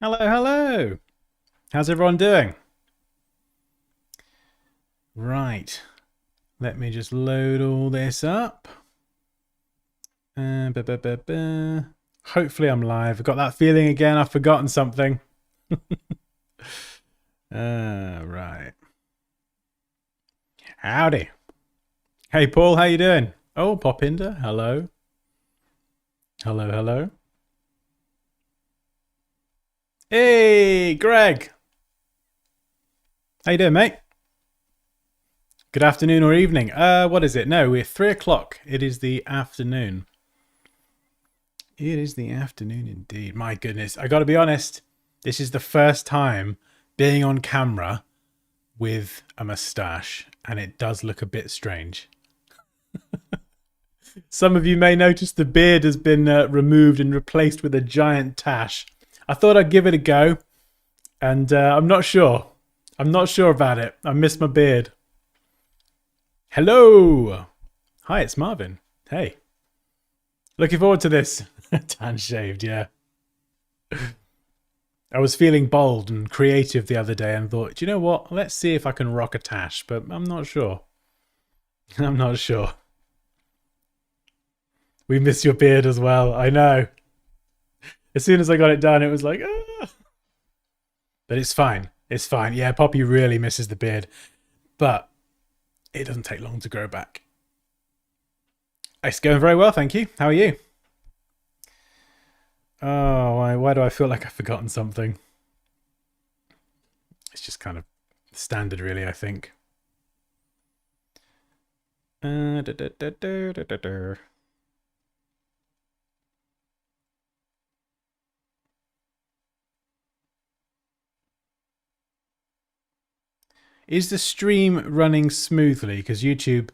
Hello, hello. How's everyone doing? Right. Let me just load all this up. Ba, ba, ba, ba. Hopefully I'm live. I've got that feeling again. I've forgotten something. Right. Howdy. Hey, Paul. How you doing? Oh, Popinder. Hello. Hello, hello. Hey, Greg. How you doing, mate? Good afternoon or evening. What is it? No, we're 3 o'clock. It is the afternoon. It is the afternoon indeed. My goodness. I got to be honest. This is the first time being on camera with a mustache, and it does look a bit strange. Some of you may notice the beard has been removed and replaced with a giant tash. I thought I'd give it a go, and I'm not sure. I'm not sure about it. I miss my beard. Hello. Hi, it's Marvin. Hey. Looking forward to this. Tan shaved, yeah. I was feeling bold and creative the other day and thought, do you know what? Let's see if I can rock a tash, but I'm not sure. I'm not sure. We miss your beard as well. I know. As soon as I got it done, it was like, ah. But it's fine. It's fine. Yeah, Poppy really misses the beard, but it doesn't take long to grow back. It's going very well, thank you. How are you? Oh, why do I feel like I've forgotten something? It's just kind of standard, really, I think. Da, da, da, da, da, da. Is the stream running smoothly? Because YouTube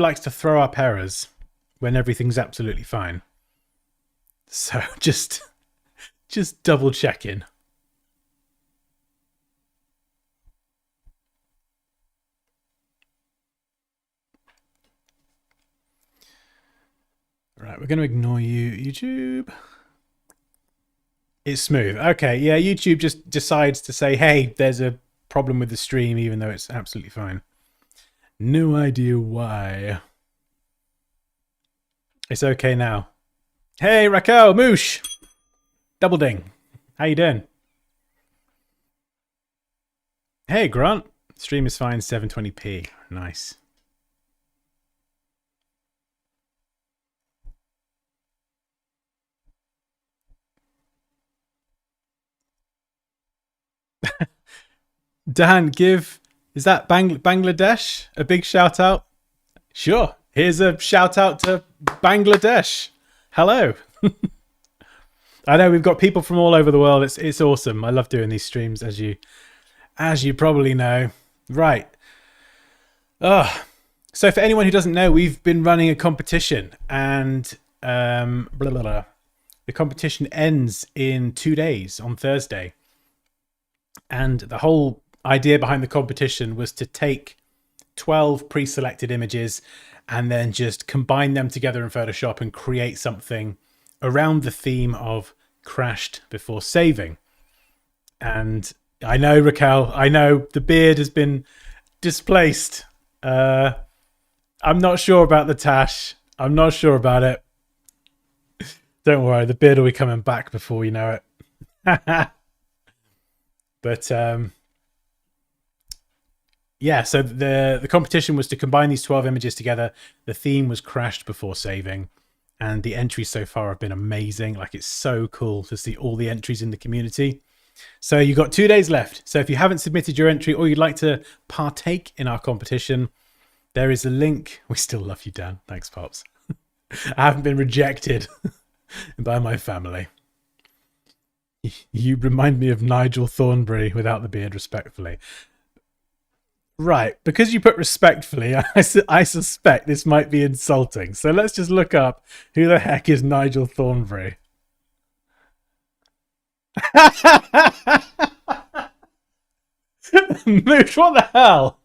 likes to throw up errors when everything's absolutely fine. So just double checking. Right, we're going to ignore you, YouTube. It's smooth. Okay, yeah, YouTube just decides to say, hey, there's a problem with the stream, even though it's absolutely fine. No idea why. It's okay now. Hey, Raquel, Moosh. Double ding. How you doing? Hey, Grant. Stream is fine, 720p. Nice. Dan, is that Bangladesh a big shout out? Sure. Here's a shout out to Bangladesh. Hello. I know we've got people from all over the world. It's awesome. I love doing these streams, as you probably know. Right. So for anyone who doesn't know, we've been running a competition, and blah, blah, blah. The competition ends in 2 days on Thursday. And the whole idea behind the competition was to take 12 pre-selected images and then just combine them together in Photoshop and create something around the theme of crashed before saving. And I know, Raquel, I know the beard has been displaced. I'm not sure about the tash. I'm not sure about it. Don't worry, the beard will be coming back before you know it. But yeah, so the competition was to combine these 12 images together. The theme was crashed before saving, and the entries so far have been amazing. Like, it's so cool to see all the entries in the community. So you've got 2 days left. So if you haven't submitted your entry or you'd like to partake in our competition, there is a link. We still love you, Dan. Thanks, Pops. I haven't been rejected by my family. You remind me of Nigel Thornberry without the beard, respectfully. Right, because you put respectfully, I suspect this might be insulting. So let's just look up who the heck is Nigel Thornberry. Moosh, what the hell?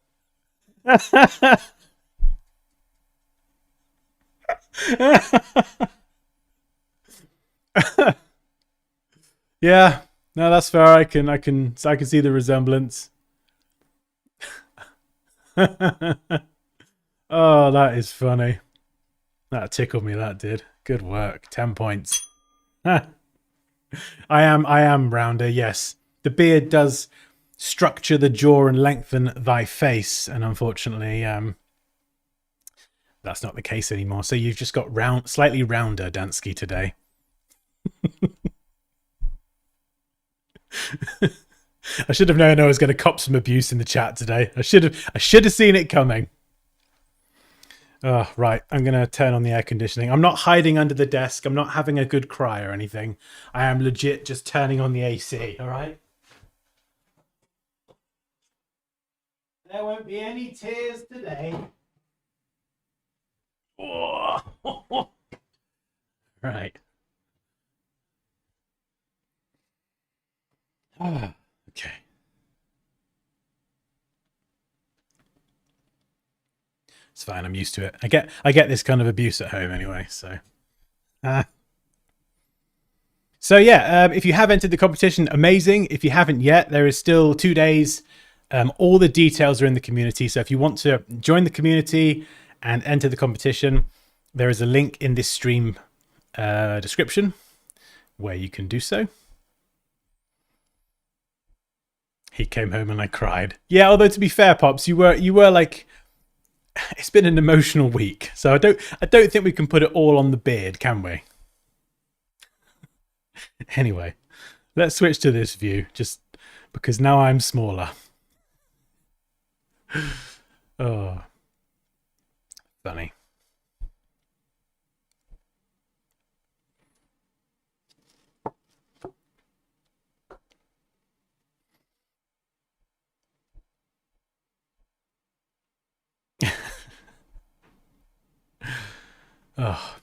Yeah. No, that's fair. I can see the resemblance. Oh, that is funny. That tickled me. That did. Good work. 10 points. I am rounder. Yes, the beard does structure the jaw and lengthen thy face, and unfortunately, that's not the case anymore. So you've just got slightly rounder Dansky today. I should have known I was going to cop some abuse in the chat today. I should have seen it coming. Oh, right. I'm going to turn on the air conditioning. I'm not hiding under the desk. I'm not having a good cry or anything. I am legit just turning on the AC. All right. There won't be any tears today. Oh. Right. Okay. It's fine. I'm used to it. I get this kind of abuse at home anyway. So, so yeah. If you have entered the competition, amazing. If you haven't yet, there is still 2 days. All the details are in the community. So if you want to join the community and enter the competition, there is a link in this stream description where you can do so. He came home and I cried. Yeah, although to be fair, Pops, you were like, it's been an emotional week, so I don't think we can put it all on the beard, can we? Anyway, let's switch to this view, just because now I'm smaller. Oh, funny. Oh,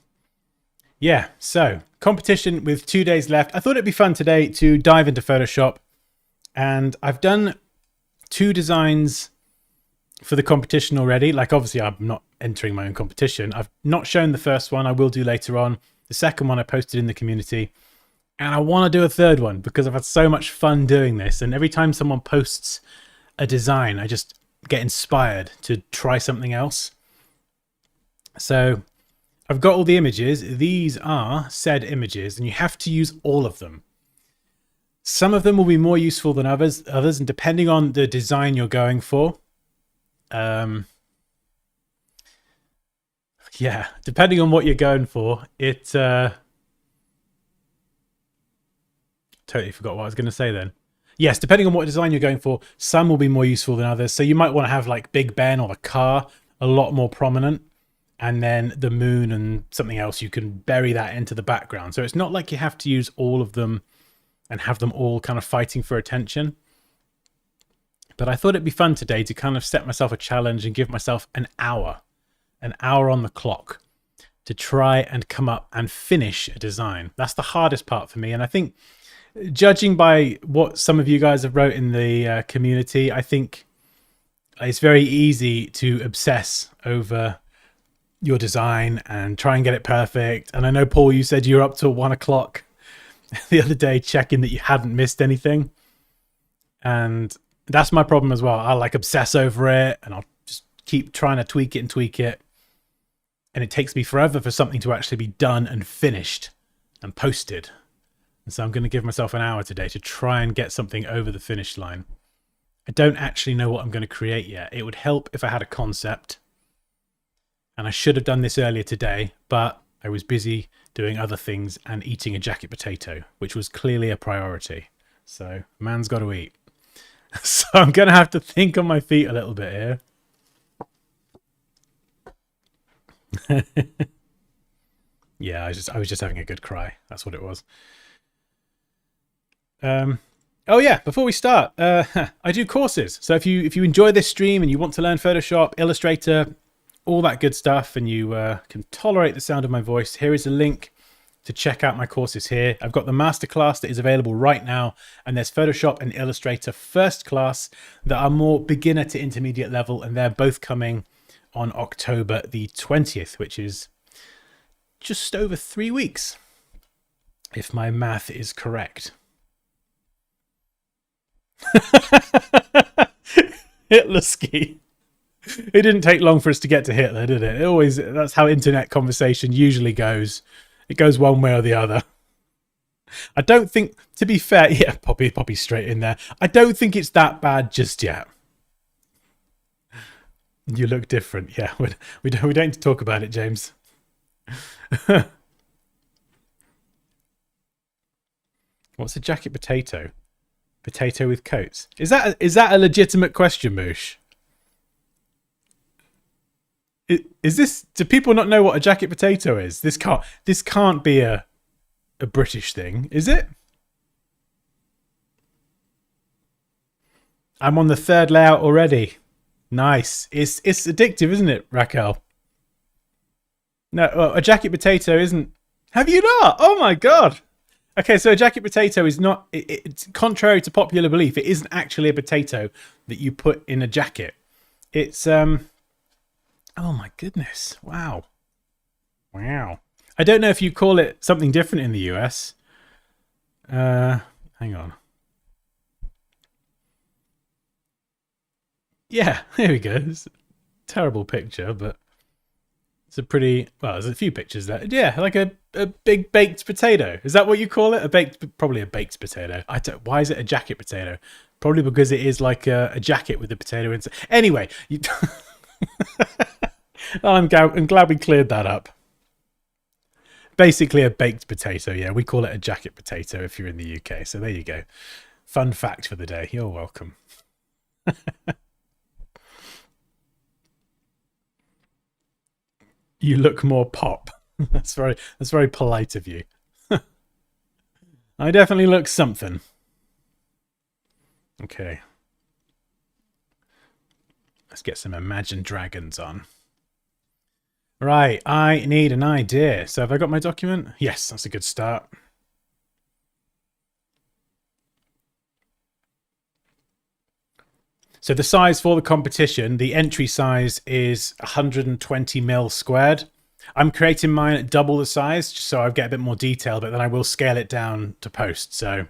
yeah. So competition with 2 days left. I thought it'd be fun today to dive into Photoshop, and I've done 2 designs for the competition already. Like, obviously I'm not entering my own competition. I've not shown the first one. I will do later on. The second one I posted in the community, and I want to do a third one because I've had so much fun doing this. And every time someone posts a design, I just get inspired to try something else. So I've got all the images. These are said images, and you have to use all of them. Some of them will be more useful than others, and depending on the design you're going for, yeah, depending on what you're going for, it totally forgot what I was going to say then. Yes, depending on what design you're going for, some will be more useful than others. So you might want to have like Big Ben or the car a lot more prominent, and then the moon and something else, you can bury that into the background. So it's not like you have to use all of them and have them all kind of fighting for attention. But I thought it'd be fun today to kind of set myself a challenge and give myself an hour on the clock to try and come up and finish a design. That's the hardest part for me. And I think, judging by what some of you guys have wrote in the community, I think it's very easy to obsess over your design and try and get it perfect. And I know, Paul, you said you were up till 1 o'clock the other day checking that you hadn't missed anything. And that's my problem as well. I'll like obsess over it and I'll just keep trying to tweak it. And it takes me forever for something to actually be done and finished and posted. And so I'm going to give myself an hour today to try and get something over the finish line. I don't actually know what I'm going to create yet. It would help if I had a concept. And I should have done this earlier today, but I was busy doing other things and eating a jacket potato, which was clearly a priority. So man's got to eat. So I'm going to have to think on my feet a little bit here. Yeah, I was just having a good cry. That's what it was. Oh yeah, before we start, I do courses. So if you enjoy this stream and you want to learn Photoshop, Illustrator, all that good stuff, and you can tolerate the sound of my voice, here is a link to check out my courses here. I've got the masterclass that is available right now, and there's Photoshop and Illustrator first class that are more beginner to intermediate level, and they're both coming on October the 20th, which is just over 3 weeks, if my math is correct. Hitler ski. It didn't take long for us to get to Hitler, did it? It always, that's how internet conversation usually goes. It goes one way or the other. I don't think, to be fair, yeah, Poppy straight in there. I don't think it's that bad just yet. You look different. Yeah, we don't need to talk about it, James. What's a jacket potato? Potato with coats. Is that a legitimate question, Moosh? Is this? Do people not know what a jacket potato is? This can't be a British thing, is it? I'm on the third layout already. Nice. It's addictive, isn't it, Raquel? No, well, a jacket potato isn't. Have you not? Oh my god. Okay, so a jacket potato is not. It's contrary to popular belief. It isn't actually a potato that you put in a jacket. It's Oh my goodness! Wow, wow. I don't know if you call it something different in the US. Hang on. Yeah, here we go. It's a terrible picture, but it's a pretty. Well, there's a few pictures there. Yeah, like a big baked potato. Is that what you call it? Probably a baked potato. I don't. Why is it a jacket potato? Probably because it is like a jacket with a potato inside. Anyway, I'm glad we cleared that up. Basically a baked potato, yeah. We call it a jacket potato if you're in the UK. So there you go. Fun fact for the day. You're welcome. You look more pop. That's very polite of you. I definitely look something. Okay. Let's get some Imagine Dragons on. Right, I need an idea. So have I got my document? Yes, that's a good start. So the size for the competition, the entry size is 120 mil squared. I'm creating mine at double the size, just so I get a bit more detail, but then I will scale it down to post. So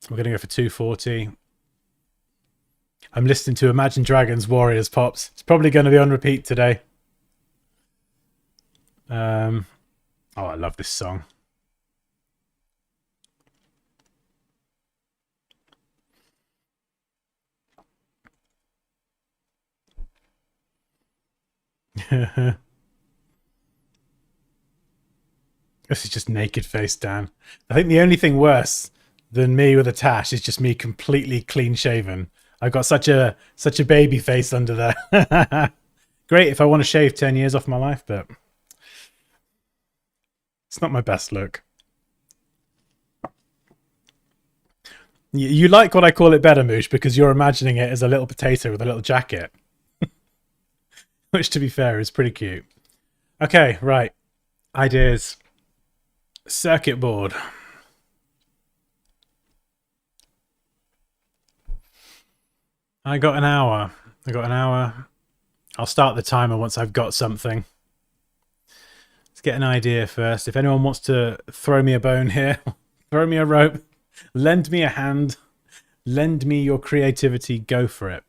we're going to go for 240. I'm listening to Imagine Dragons Warriors Pops. It's probably going to be on repeat today. Oh, I love this song. This is just naked face down. I think the only thing worse than me with a tash is just me completely clean shaven. I've got such a baby face under there. Great if I want to shave 10 years off my life, but it's not my best look. You like what I call it better, Moosh, because you're imagining it as a little potato with a little jacket. Which, to be fair, is pretty cute. Okay, right. Ideas. Circuit board. I got an hour. I'll start the timer once I've got something. Let's get an idea first. If anyone wants to throw me a bone here, throw me a rope, lend me a hand, lend me your creativity, go for it.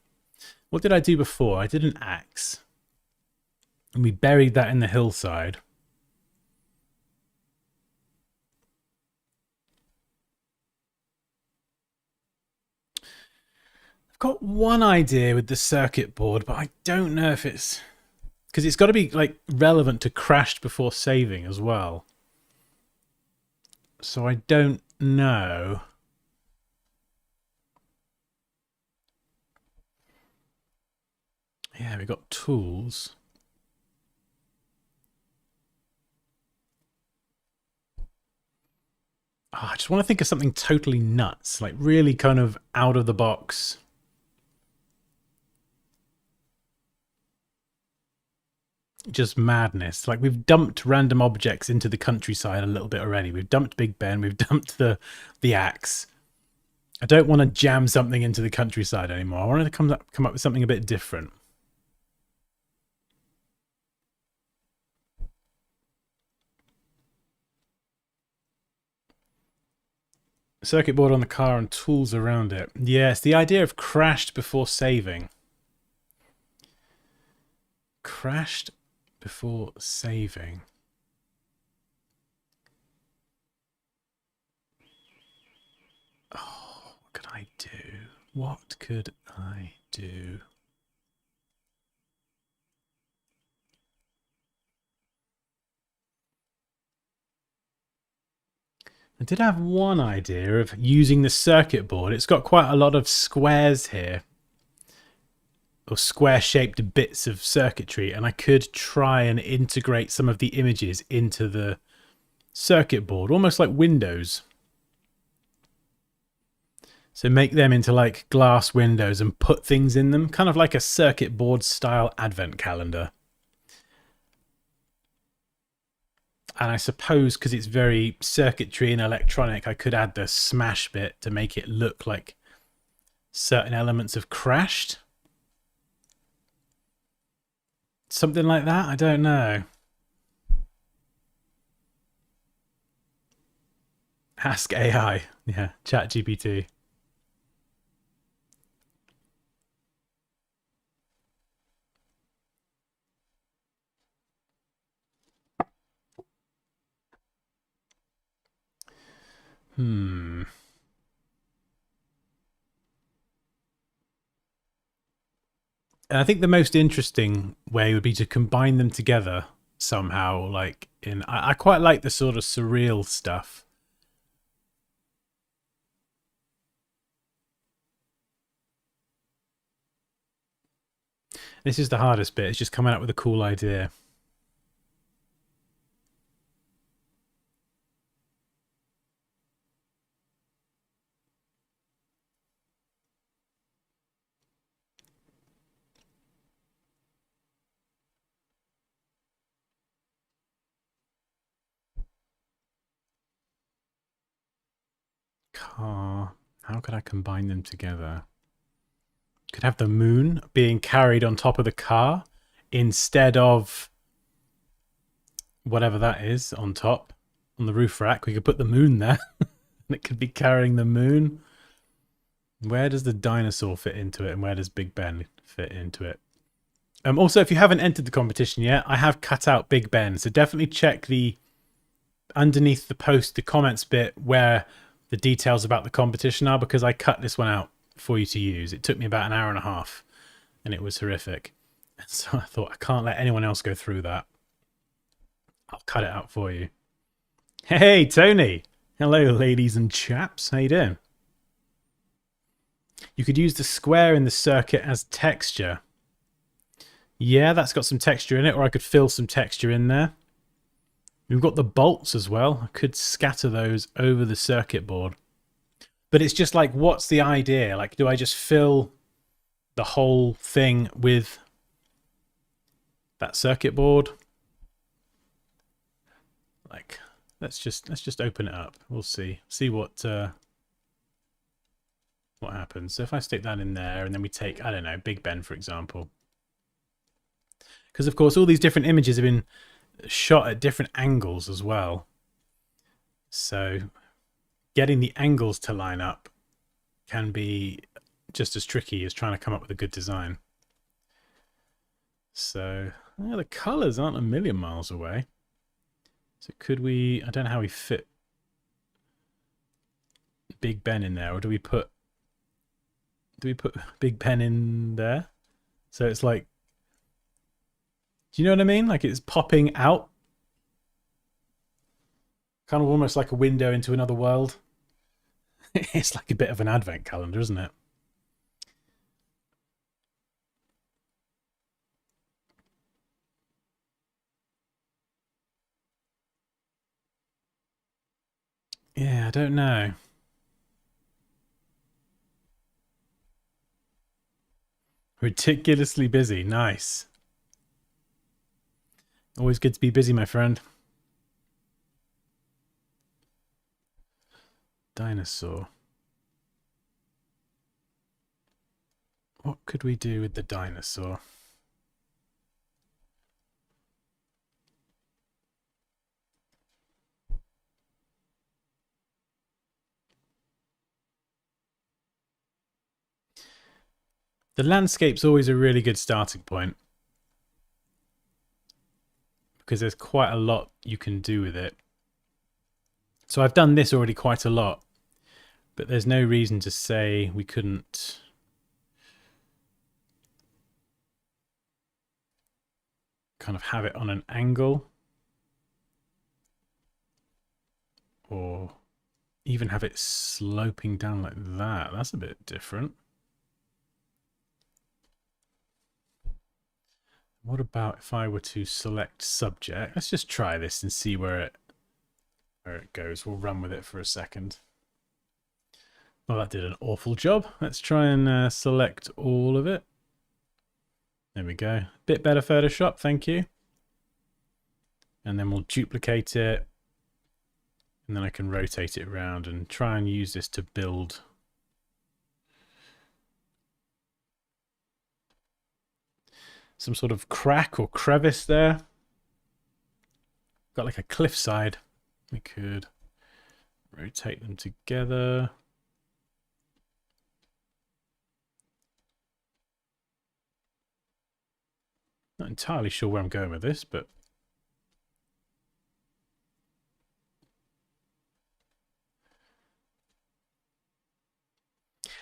What did I do before? I did an axe. And we buried that in the hillside. I've got one idea with the circuit board, but I don't know if it's... Because it's got to be like relevant to crashed before saving as well. So I don't know. Yeah, we got tools. Oh, I just want to think of something totally nuts, like really kind of out of the box. Just madness. Like we've dumped random objects into the countryside a little bit already. We've dumped Big Ben. We've dumped the axe. I don't want to jam something into the countryside anymore. I want to come up with something a bit different. Circuit board on the car and tools around it. Yes, the idea of crashed before saving. Crashed before saving. Oh, what could I do? What could I do? I did have one idea of using the circuit board. It's got quite a lot of squares here, or square-shaped bits of circuitry, and I could try and integrate some of the images into the circuit board, almost like windows. So make them into like glass windows and put things in them, kind of like a circuit board style advent calendar. And I suppose because it's very circuitry and electronic, I could add the smash bit to make it look like certain elements have crashed. Something like that? I don't know. Ask AI. Yeah, ChatGPT. And I think the most interesting way would be to combine them together somehow. Like I quite like the sort of surreal stuff. This is the hardest bit. It's just coming up with a cool idea. Car. How could I combine them together? Could have the moon being carried on top of the car instead of whatever that is on top on the roof rack. We could put the moon there and it could be carrying the moon. Where does the dinosaur fit into it, and where does Big Ben fit into it? Also, if you haven't entered the competition yet, I have cut out Big Ben, so definitely check the underneath the post, the comments bit where the details about the competition are, because I cut this one out for you to use. It took me about an hour and a half, and it was horrific. And so I thought, I can't let anyone else go through that. I'll cut it out for you. Hey, Tony. Hello, ladies and chaps. How you doing? You could use the square in the circuit as texture. Yeah, that's got some texture in it, or I could fill some texture in there. We've got the bolts as well. I could scatter those over the circuit board. But it's just like, what's the idea? Like, do I just fill the whole thing with that circuit board? Like, let's just open it up. We'll see what happens. So if I stick that in there, and then we take, I don't know, Big Ben for example, because of course all these different images have been shot at different angles as well. So getting the angles to line up can be just as tricky as trying to come up with a good design. So the colors aren't a million miles away. So could we, I don't know how we fit Big Ben in there, or do we put Big Ben in there? So it's like, do you know what I mean? Like it's popping out. Kind of almost like a window into another world. It's like a bit of an advent calendar, isn't it? Yeah, I don't know. Ridiculously busy. Nice. Always good to be busy, my friend. Dinosaur. What could we do with the dinosaur? The landscape's always a really good starting point because there's quite a lot you can do with it. So I've done this already quite a lot, but there's no reason to say we couldn't kind of have it on an angle or even have it sloping down like that. That's a bit different. What about if I were to select subject? Let's just try this and see where it goes. We'll run with it for a second. Well, that did an awful job. Let's try and select all of it. There we go. Bit better Photoshop, thank you. And then we'll duplicate it. And then I can rotate it around and try and use this to build some sort of crack or crevice there. Got like a cliffside. We could rotate them together. Not entirely sure where I'm going with this, but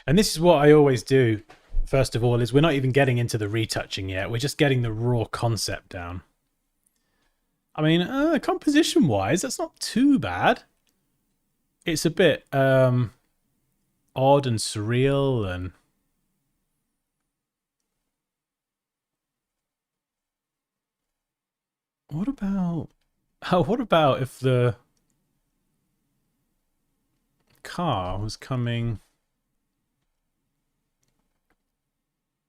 and this is what I always do. First of all, is we're not even getting into the retouching yet. We're just getting the raw concept down. I mean, composition-wise, that's not too bad. It's a bit odd and surreal, and what about if the car was coming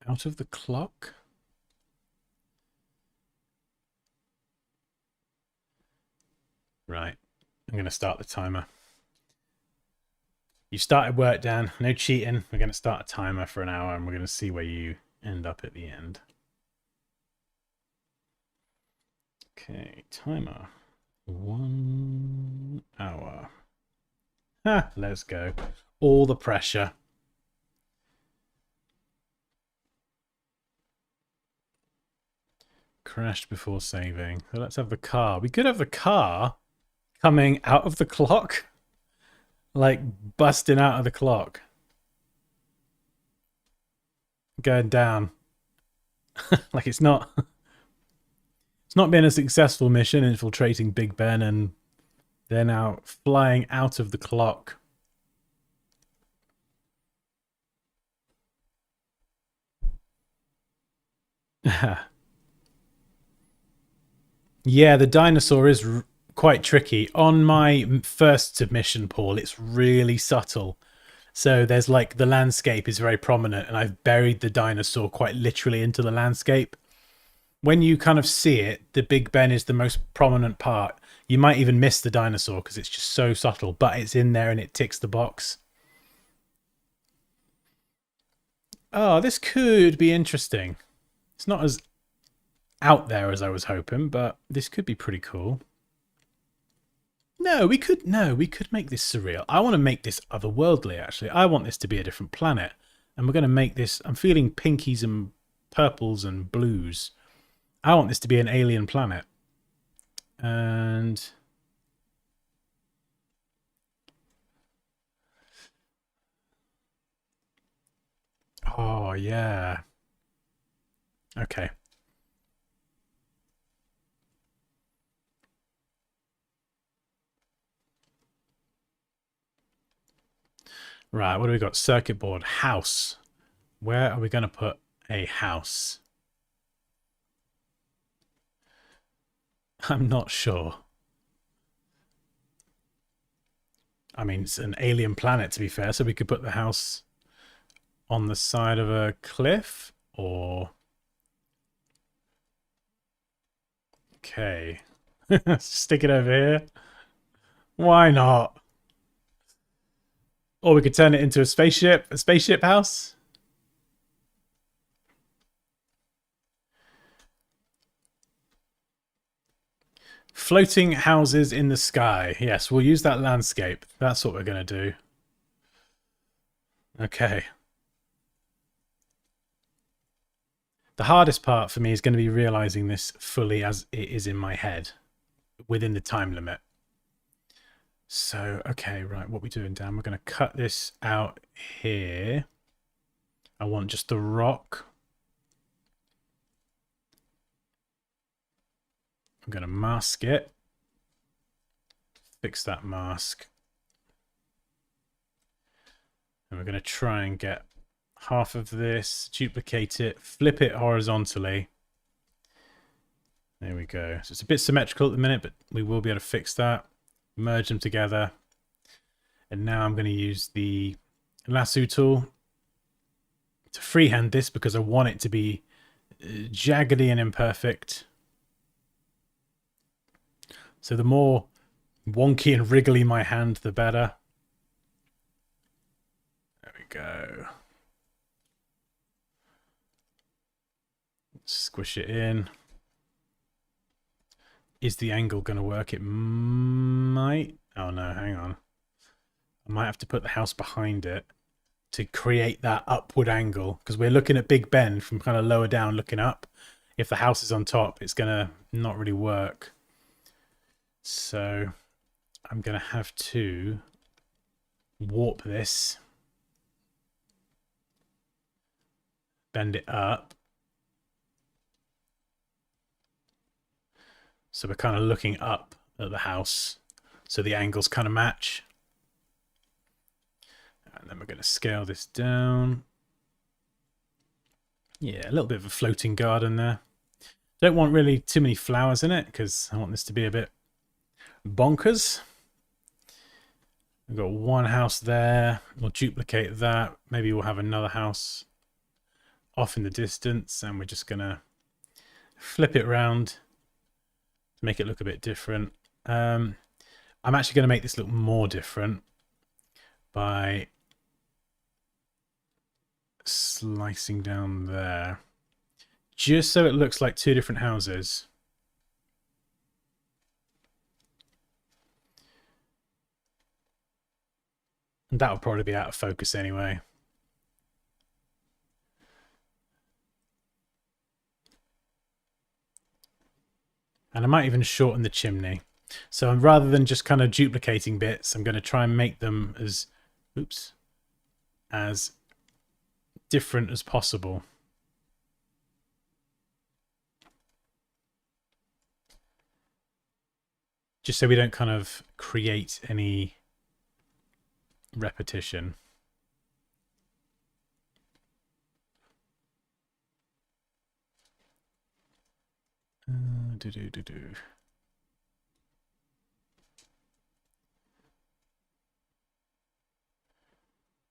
out of the clock? Right. I'm going to start the timer. You started work, Dan. No cheating. We're going to start a timer for an hour and we're going to see where you end up at the end. Okay, timer. 1 hour. Ha, let's go. All the pressure. Crashed before saving. So let's have the car. We could have the car coming out of the clock. Like busting out of the clock. Going down. Like it's not been a successful mission infiltrating Big Ben, and they're now flying out of the clock. Yeah, the dinosaur is quite tricky. On my first submission, Paul, it's really subtle. So there's like the landscape is very prominent, and I've buried the dinosaur quite literally into the landscape. When you kind of see it, the Big Ben is the most prominent part. You might even miss the dinosaur because it's just so subtle, but it's in there and it ticks the box. Oh, this could be interesting. It's not as out there as I was hoping, but this could be pretty cool. No, we could make this surreal. I want to make this otherworldly, actually. I want this to be a different planet. And we're going to make this, I'm feeling pinkies and purples and blues. I want this to be an alien planet. And oh, yeah. Okay. Right, what do we got? Circuit board, house. Where are we going to put a house? I'm not sure. I mean, it's an alien planet, to be fair, so we could put the house on the side of a cliff, or... Okay. Stick it over here. Why not? Or we could turn it into a spaceship house. Floating houses in the sky. Yes, we'll use that landscape. That's what we're going to do. Okay. The hardest part for me is going to be realizing this fully as it is in my head within the time limit. So, okay, right, what are we doing, Dan? We're going to cut this out here. I want just the rock. I'm going to mask it. Fix that mask. And we're going to try and get half of this, duplicate it, flip it horizontally. There we go. So it's a bit symmetrical at the minute, but we will be able to fix that. Merge them together. And now I'm going to use the lasso tool to freehand this because I want it to be jaggedy and imperfect. So the more wonky and wriggly my hand, the better. There we go. Squish it in. Is the angle going to work? It might. Oh no, hang on. I might have to put the house behind it to create that upward angle, because we're looking at Big Ben from kind of lower down looking up. If the house is on top, it's going to not really work. So I'm going to have to warp this, bend it up. So we're kind of looking up at the house, so the angles kind of match. And then we're going to scale this down. Yeah, a little bit of a floating garden there. Don't want really too many flowers in it because I want this to be a bit bonkers. We've got one house there. We'll duplicate that. Maybe we'll have another house off in the distance, and we're just going to flip it around. Make it look a bit different. I'm actually going to make this look more different by slicing down there, just so it looks like two different houses. And that'll probably be out of focus anyway. And I might even shorten the chimney. So rather than just kind of duplicating bits, I'm going to try and make them as, as different as possible. Just so we don't kind of create any repetition.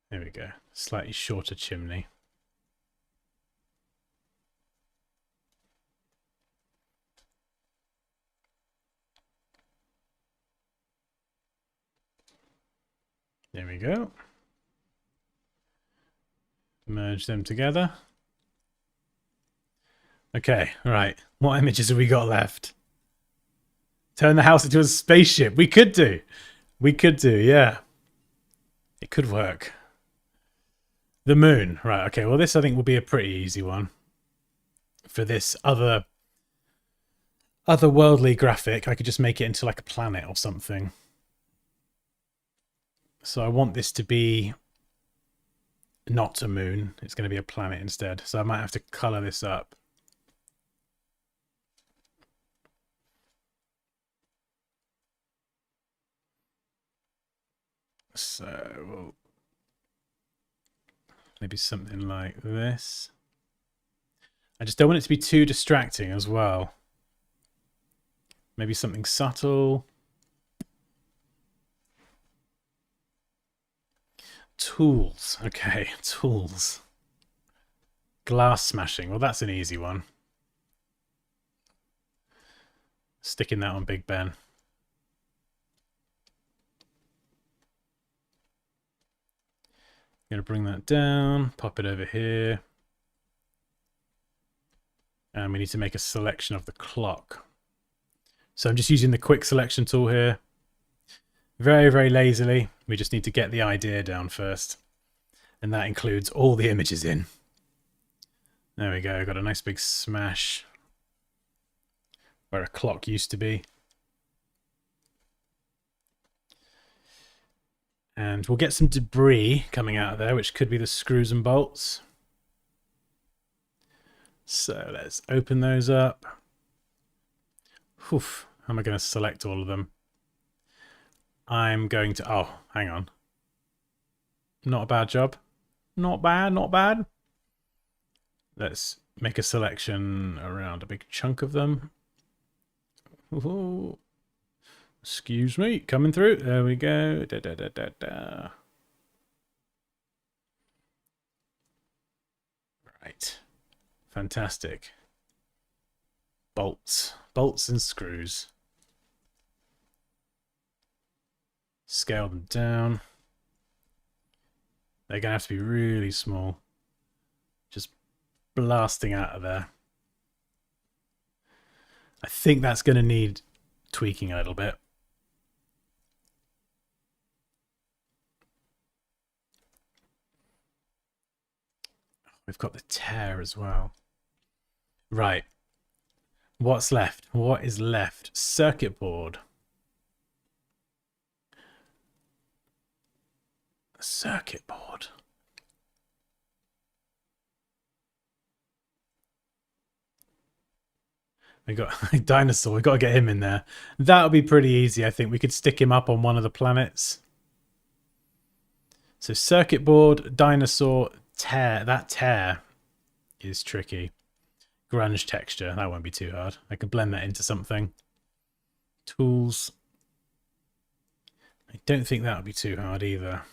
There we go. Slightly shorter chimney. There we go. Merge them together. Okay, right. What images have we got left? Turn the house into a spaceship. We could do. We could do, yeah. It could work. The moon. Right, okay. Well, this I think will be a pretty easy one. For this otherworldly graphic, I could just make it into like a planet or something. So I want this to be not a moon. It's going to be a planet instead. So I might have to color this up. So we'll maybe something like this. I just don't want it to be too distracting as well. Maybe something subtle. Tools. Okay, tools. Glass smashing. Well, that's an easy one. Sticking that on Big Ben. Going to bring that down, pop it over here. And we need to make a selection of the clock. So I'm just using the quick selection tool here. Very, very lazily. We just need to get the idea down first. And that includes all the images in. There we go. Got a nice big smash where a clock used to be. And we'll get some debris coming out of there, which could be the screws and bolts. So let's open those up. Oof. How am I going to select all of them? I'm going to... Oh, hang on. Not a bad job. Not bad, not bad. Let's make a selection around a big chunk of them. Ooh. Excuse me, coming through. There we go. Da, da, da, da, da. Right. Fantastic. Bolts. Bolts and screws. Scale them down. They're going to have to be really small. Just blasting out of there. I think that's going to need tweaking a little bit. We've got the tear as well. Right. What's left? What is left? Circuit board. Circuit board. We got a dinosaur. We got to get him in there. That'll be pretty easy, I think. We could stick him up on one of the planets. So circuit board, dinosaur, tear. That tear is tricky. Grunge texture. That won't be too hard. I can blend that into something. Tools. I don't think that would be too hard either.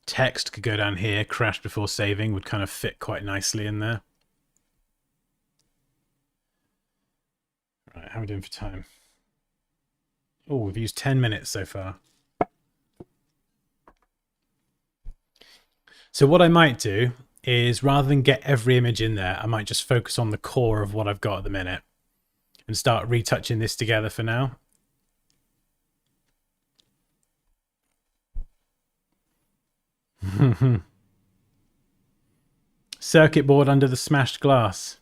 Text could go down here. Crash before saving would kind of fit quite nicely in there. Right, how are we doing for time? Oh, we've used 10 minutes so far. So what I might do is, rather than get every image in there, I might just focus on the core of what I've got at the minute and start retouching this together for now. Circuit board under the smashed glass.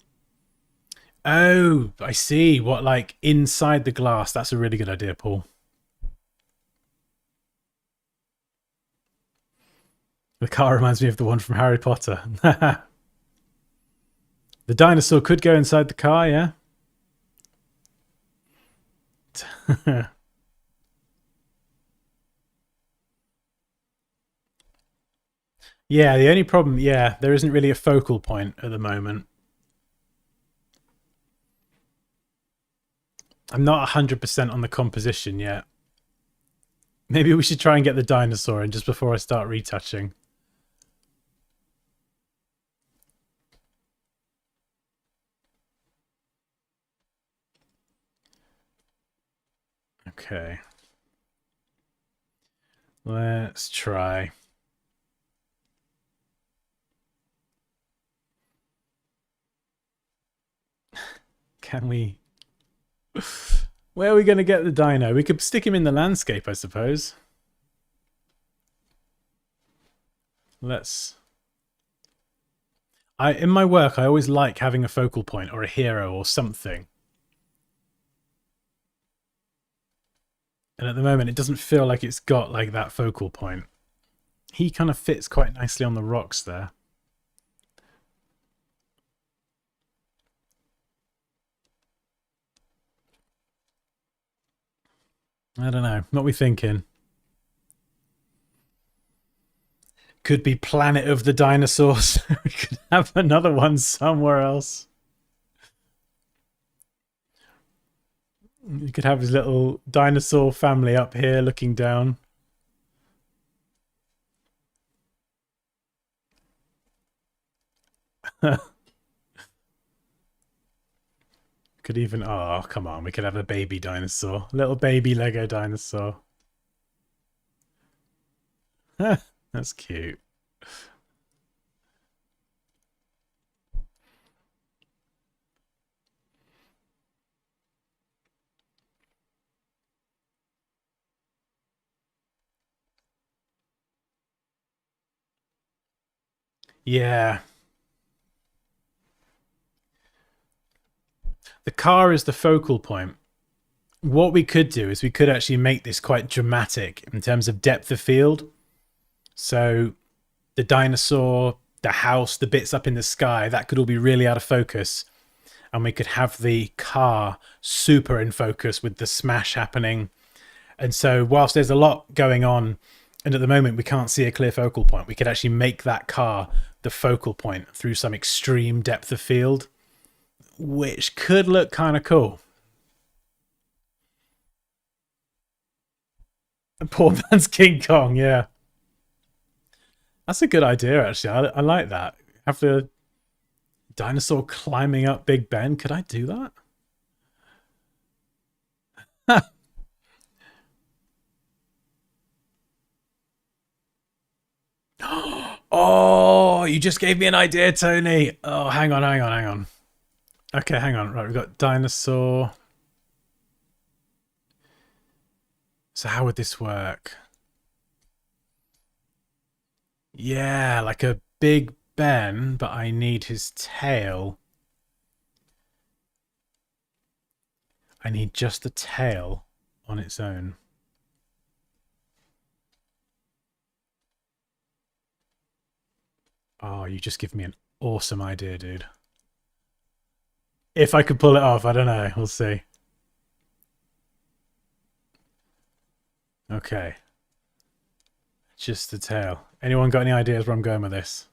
Oh, I see. What, like inside the glass? That's a really good idea, Paul. The car reminds me of the one from Harry Potter. The dinosaur could go inside the car, yeah? Yeah, the only problem, yeah, there isn't really a focal point at the moment. I'm not 100% on the composition yet. Maybe we should try and get the dinosaur in just before I start retouching. Okay. Let's try. Can we... Where are we going to get the dino? We could stick him in the landscape, I suppose. Let's... in my work, I always like having a focal point or a hero or something. And at the moment, it doesn't feel like it's got like that focal point. He kind of fits quite nicely on the rocks there. I don't know. What are we thinking? Could be Planet of the Dinosaurs. We could have another one somewhere else. You could have his little dinosaur family up here looking down. Could even... Oh, come on. We could have a baby dinosaur. Little baby Lego dinosaur. That's cute. Yeah. The car is the focal point. What we could do is we could actually make this quite dramatic in terms of depth of field. So the dinosaur, the house, the bits up in the sky, that could all be really out of focus. And we could have the car super in focus with the smash happening. And so whilst there's a lot going on, and at the moment we can't see a clear focal point, we could actually make that car the focal point through some extreme depth of field, which could look kind of cool. Poor man's King Kong, yeah. That's a good idea, actually. I like that. Have the dinosaur climbing up Big Ben. Could I do that? Oh, you just gave me an idea, Tony. Oh, hang on. Okay, hang on. Right, we've got dinosaur. So how would this work? Yeah, like a Big Ben, but I need his tail. I need just the tail on its own. Oh, you just give me an awesome idea, dude. If I could pull it off, I don't know. We'll see. Okay. Just the tail. Anyone got any ideas where I'm going with this?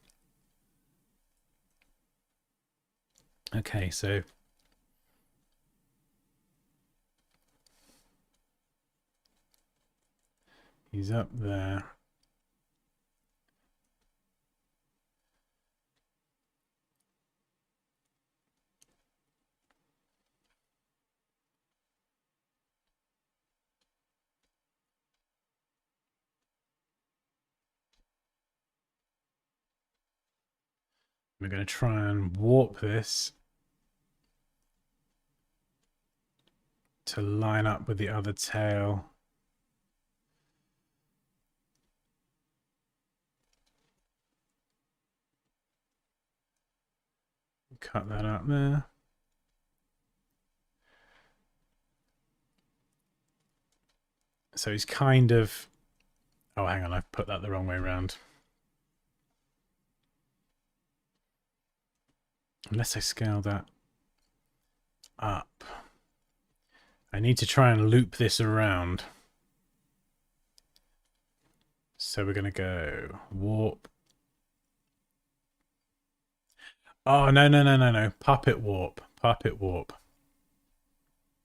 Okay, so he's up there. We're going to try and warp this to line up with the other tail. Cut that out there. So he's kind of... Oh, hang on, I've put that the wrong way around. Unless I scale that up. I need to try and loop this around. So we're going to go warp. Oh, no. Puppet warp. Puppet warp.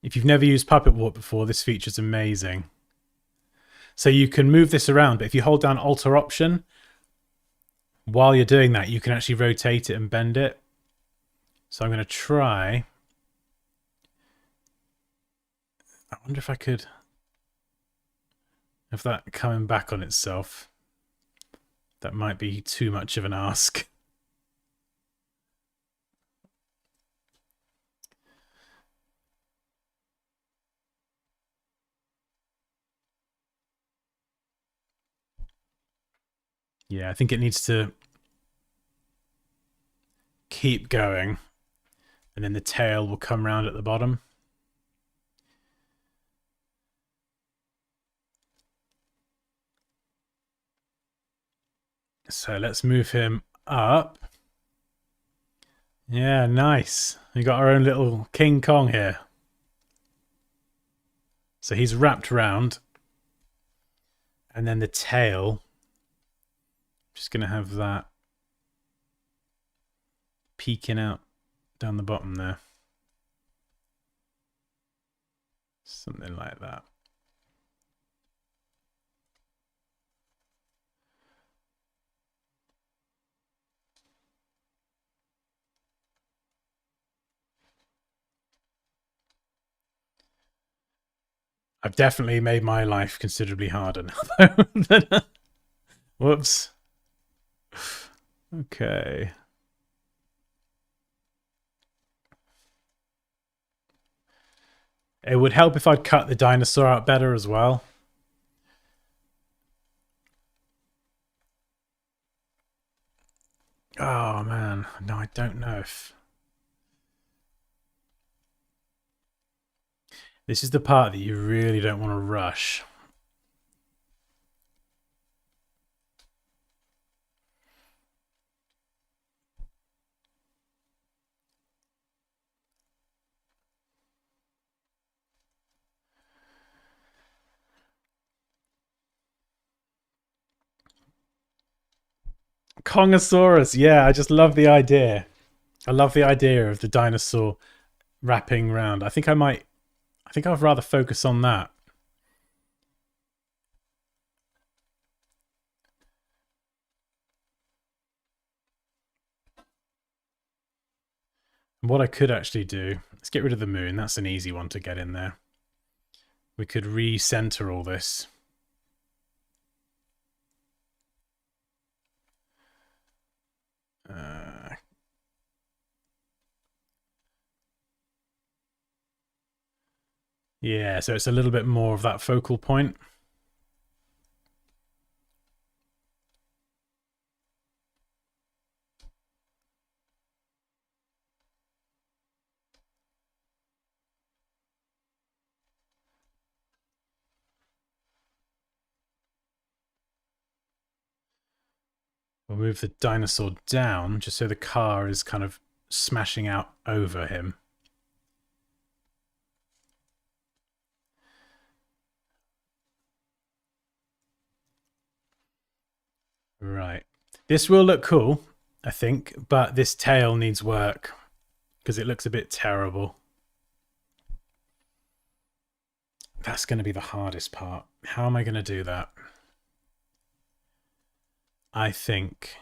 If you've never used Puppet Warp before, this feature's amazing. So you can move this around, but if you hold down Alter Option, while you're doing that, you can actually rotate it and bend it. So I'm going to try. I wonder if I could have that coming back on itself. That might be too much of an ask. Yeah, I think it needs to keep going. And then the tail will come round at the bottom. So let's move him up. Yeah, nice. We got our own little King Kong here. So he's wrapped round. And then the tail... Just going to have that peeking out down the bottom there. Something like that. I've definitely made my life considerably harder now. Whoops. Okay. It would help if I'd cut the dinosaur out better as well. Oh man, no, I don't know if this is the part that you really don't want to rush. Kongosaurus, yeah, I just love the idea. I love the idea of the dinosaur wrapping around. I think I'd rather focus on that. And what I could actually do, let's get rid of the moon. That's an easy one to get in there. We could recenter all this. Yeah, so it's a little bit more of that focal point. We'll move the dinosaur down just so the car is kind of smashing out over him. Right. This will look cool, I think, but this tail needs work because it looks a bit terrible. That's going to be the hardest part. How am I going to do that? I think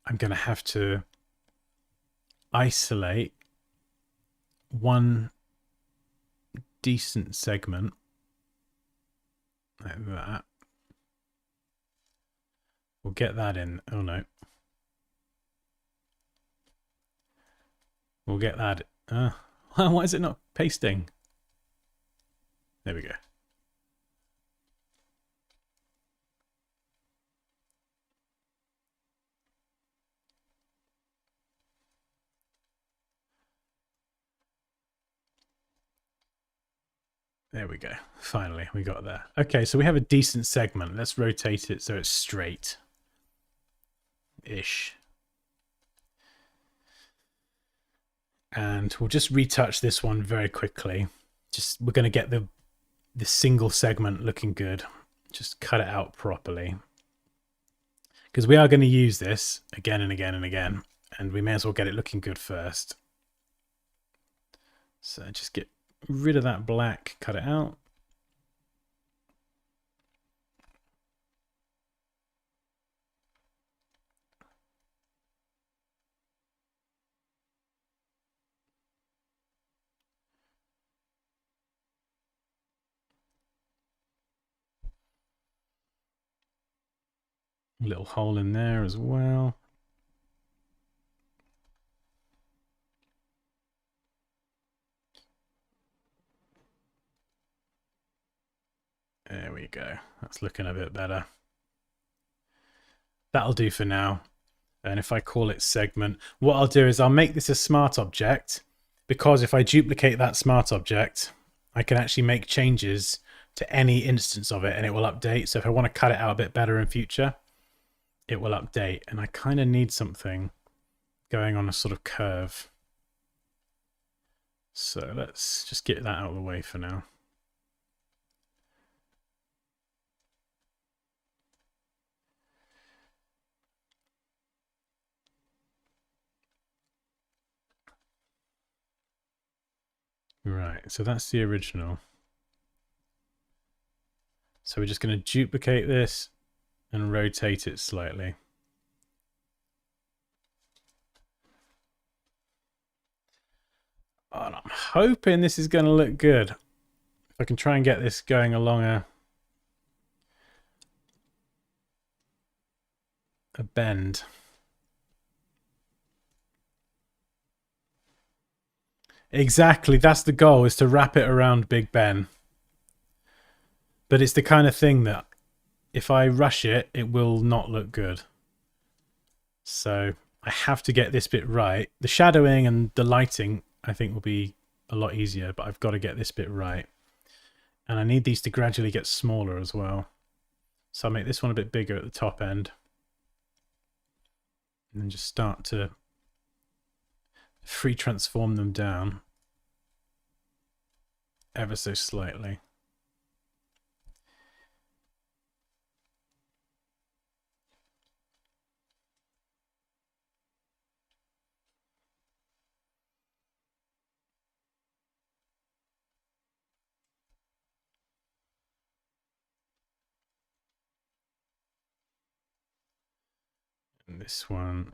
I'm going to have to isolate one decent segment like that. We'll get that in. Oh no. We'll get that. Why is it not pasting? There we go. There we go. Finally, we got there. Okay, so we have a decent segment. Let's rotate it so it's straight-ish. And we'll just retouch this one very quickly. We're going to get the single segment looking good. Just cut it out properly. Because we are going to use this again and again and again. And we may as well get it looking good first. So just get rid of that black, cut it out. A little hole in there as well. There we go. That's looking a bit better. That'll do for now. And if I call it segment, what I'll do is I'll make this a smart object, because if I duplicate that smart object, I can actually make changes to any instance of it and it will update. So if I want to cut it out a bit better in future, it will update. And I kind of need something going on a sort of curve. So let's just get that out of the way for now. Right, so that's the original. So we're just going to duplicate this and rotate it slightly. Oh, and I'm hoping this is going to look good. If I can try and get this going along a bend. Exactly, that's the goal, is to wrap it around Big Ben. But it's the kind of thing that if I rush it, it will not look good. So I have to get this bit right. The shadowing and the lighting, I think, will be a lot easier, but I've got to get this bit right. And I need these to gradually get smaller as well. So I'll make this one a bit bigger at the top end. And then just start to free transform them down ever so slightly. And this one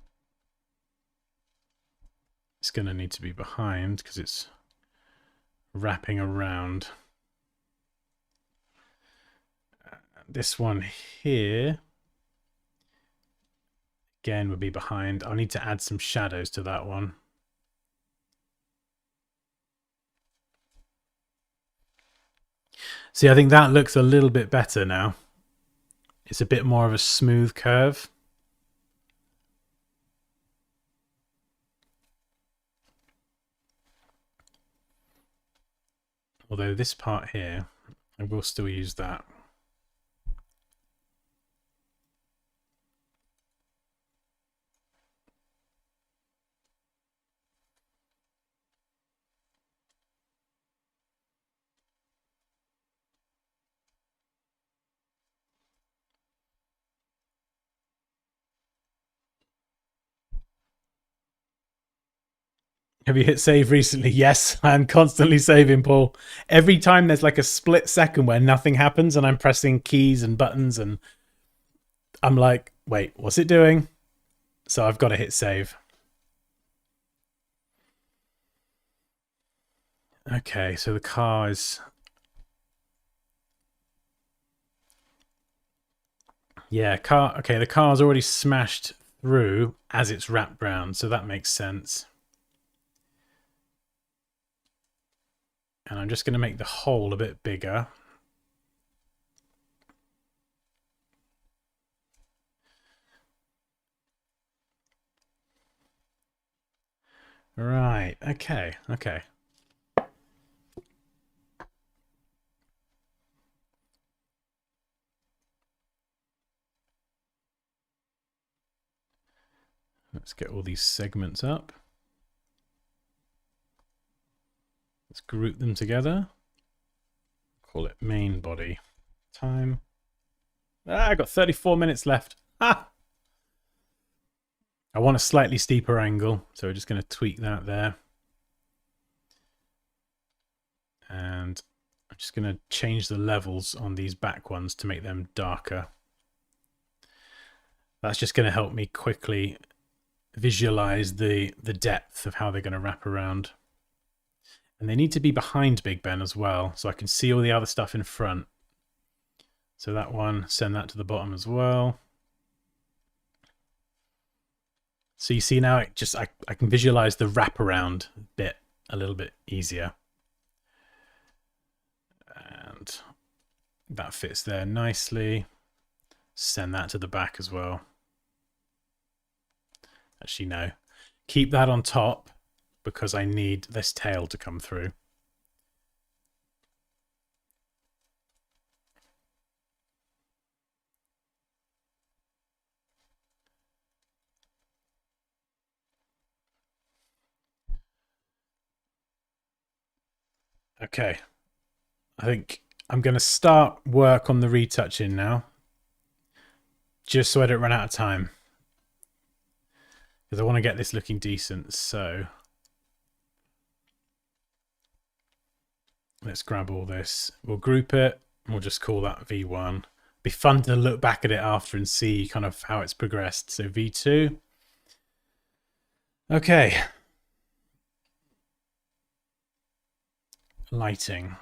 is going to need to be behind because it's wrapping around. This one here, again, would be behind. I'll need to add some shadows to that one. See, I think that looks a little bit better now. It's a bit more of a smooth curve. Although this part here, I will still use that. Have you hit save recently? Yes, I'm constantly saving, Paul. Every time there's like a split second where nothing happens and I'm pressing keys and buttons and I'm like, wait, what's it doing? So I've got to hit save. Okay, so the car is... Yeah, car. Okay, the car's already smashed through as it's wrapped round, so that makes sense. And I'm just going to make the hole a bit bigger. Right, okay. Let's get all these segments up. Let's group them together. Call it main body. Time. I got 34 minutes left. Ah! I want a slightly steeper angle, so we're just going to tweak that there. And I'm just going to change the levels on these back ones to make them darker. That's just going to help me quickly visualize the depth of how they're going to wrap around. And they need to be behind Big Ben as well, so I can see all the other stuff in front. So that one, send that to the bottom as well. So you see now, I can visualize the wraparound bit a little bit easier. And that fits there nicely. Send that to the back as well. Actually, no. Keep that on top because I need this tail to come through. Okay. I think I'm going to start work on the retouching now. Just so I don't run out of time. Because I want to get this looking decent, so... Let's grab all this. We'll group it. And we'll just call that V1. Be fun to look back at it after and see kind of how it's progressed. So V2. Okay. Lighting.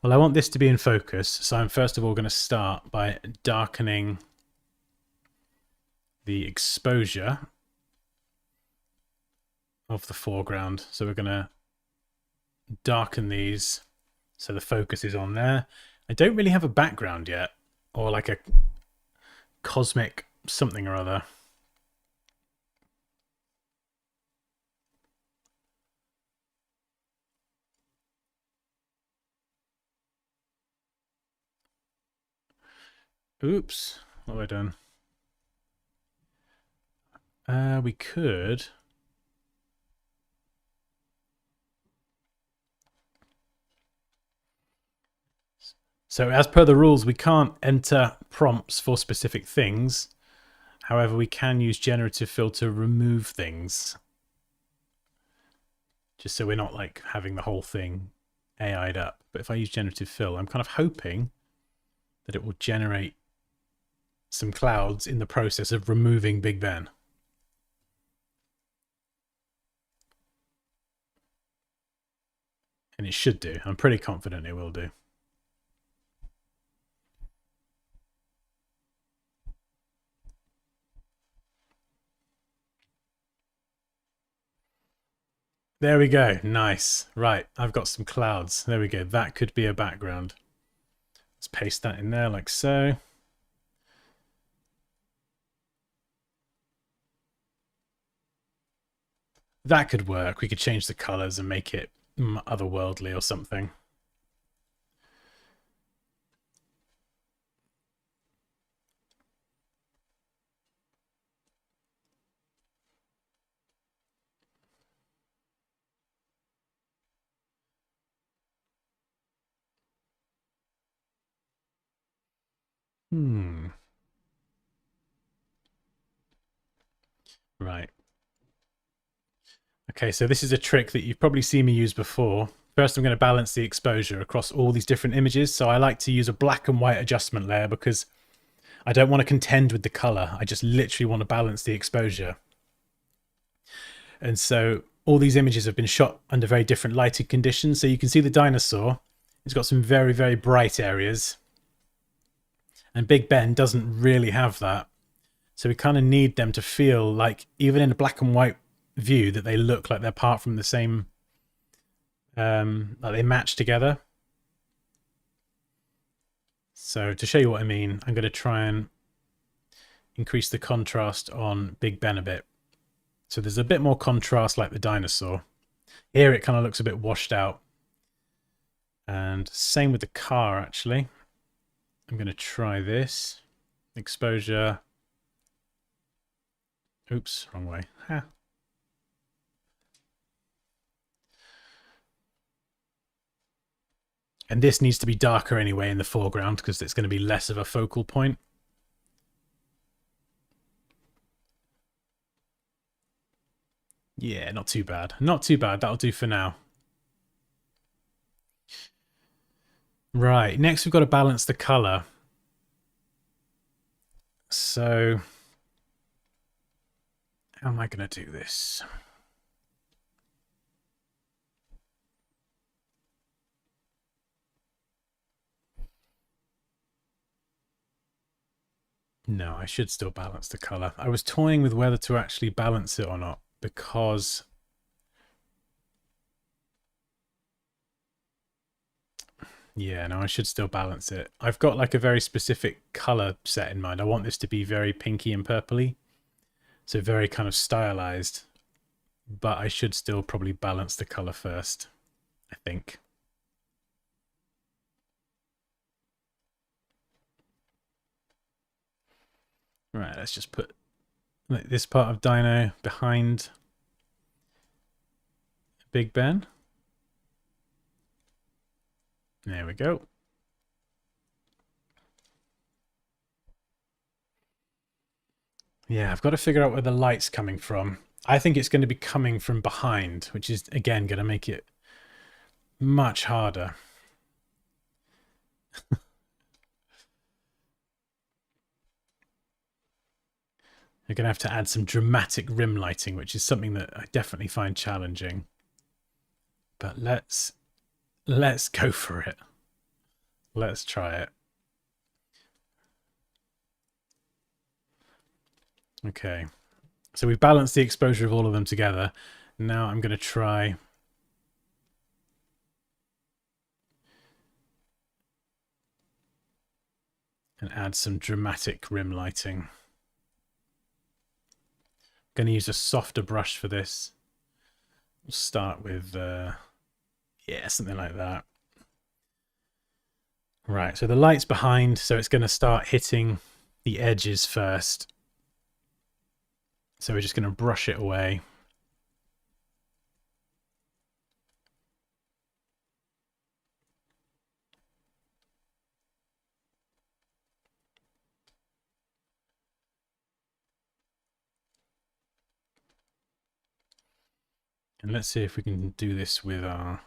Well, I want this to be in focus, so I'm first of all going to start by darkening the exposure of the foreground. So we're going to darken these so the focus is on there. I don't really have a background yet, or like cosmic something or other. Oops, what have I done? We could. So as per the rules, we can't enter prompts for specific things. However, we can use generative fill to remove things. Just so we're not like having the whole thing AI'd up. But if I use generative fill, I'm kind of hoping that it will generate some clouds in the process of removing Big Ben. And it should do. I'm pretty confident it will do. There we go. Nice. Right, I've got some clouds. There we go. That could be a background. Let's paste that in there like so. That could work. We could change the colors and make it otherworldly or something. Right. Okay, so this is a trick that you've probably seen me use before. First, I'm going to balance the exposure across all these different images. So I like to use a black and white adjustment layer because I don't want to contend with the color. I just literally want to balance the exposure. And so all these images have been shot under very different lighting conditions. So you can see the dinosaur. It's got some very, very bright areas. And Big Ben doesn't really have that. So we kind of need them to feel like, even in a black and white view, that they look like they're part from the same, like they match together. So to show you what I mean, I'm going to try and increase the contrast on Big Ben a bit. So there's a bit more contrast like the dinosaur. Here it kind of looks a bit washed out. And same with the car, actually. I'm going to try this. Exposure. Oops, wrong way. Ha. And this needs to be darker anyway in the foreground because it's going to be less of a focal point. Yeah, not too bad. Not too bad. That'll do for now. Right, next we've got to balance the color. So how am I going to do this? No, I should still balance the color. I was toying with whether to actually balance it or not because yeah, no, I should still balance it. I've got like a very specific color set in mind. I want this to be very pinky and purpley. So very kind of stylized. But I should still probably balance the color first, I think. Right, let's just put this part of Dino behind Big Ben. There we go. Yeah, I've got to figure out where the light's coming from. I think it's going to be coming from behind, which is, again, going to make it much harder. You're going to have to add some dramatic rim lighting, which is something that I definitely find challenging. But let's go for it. Let's try it. Okay. So we've balanced the exposure of all of them together. Now I'm going to try and add some dramatic rim lighting. I'm going to use a softer brush for this. We'll start with, yeah, something like that. Right, so the light's behind, so it's going to start hitting the edges first. So we're just going to brush it away. And let's see if we can do this with our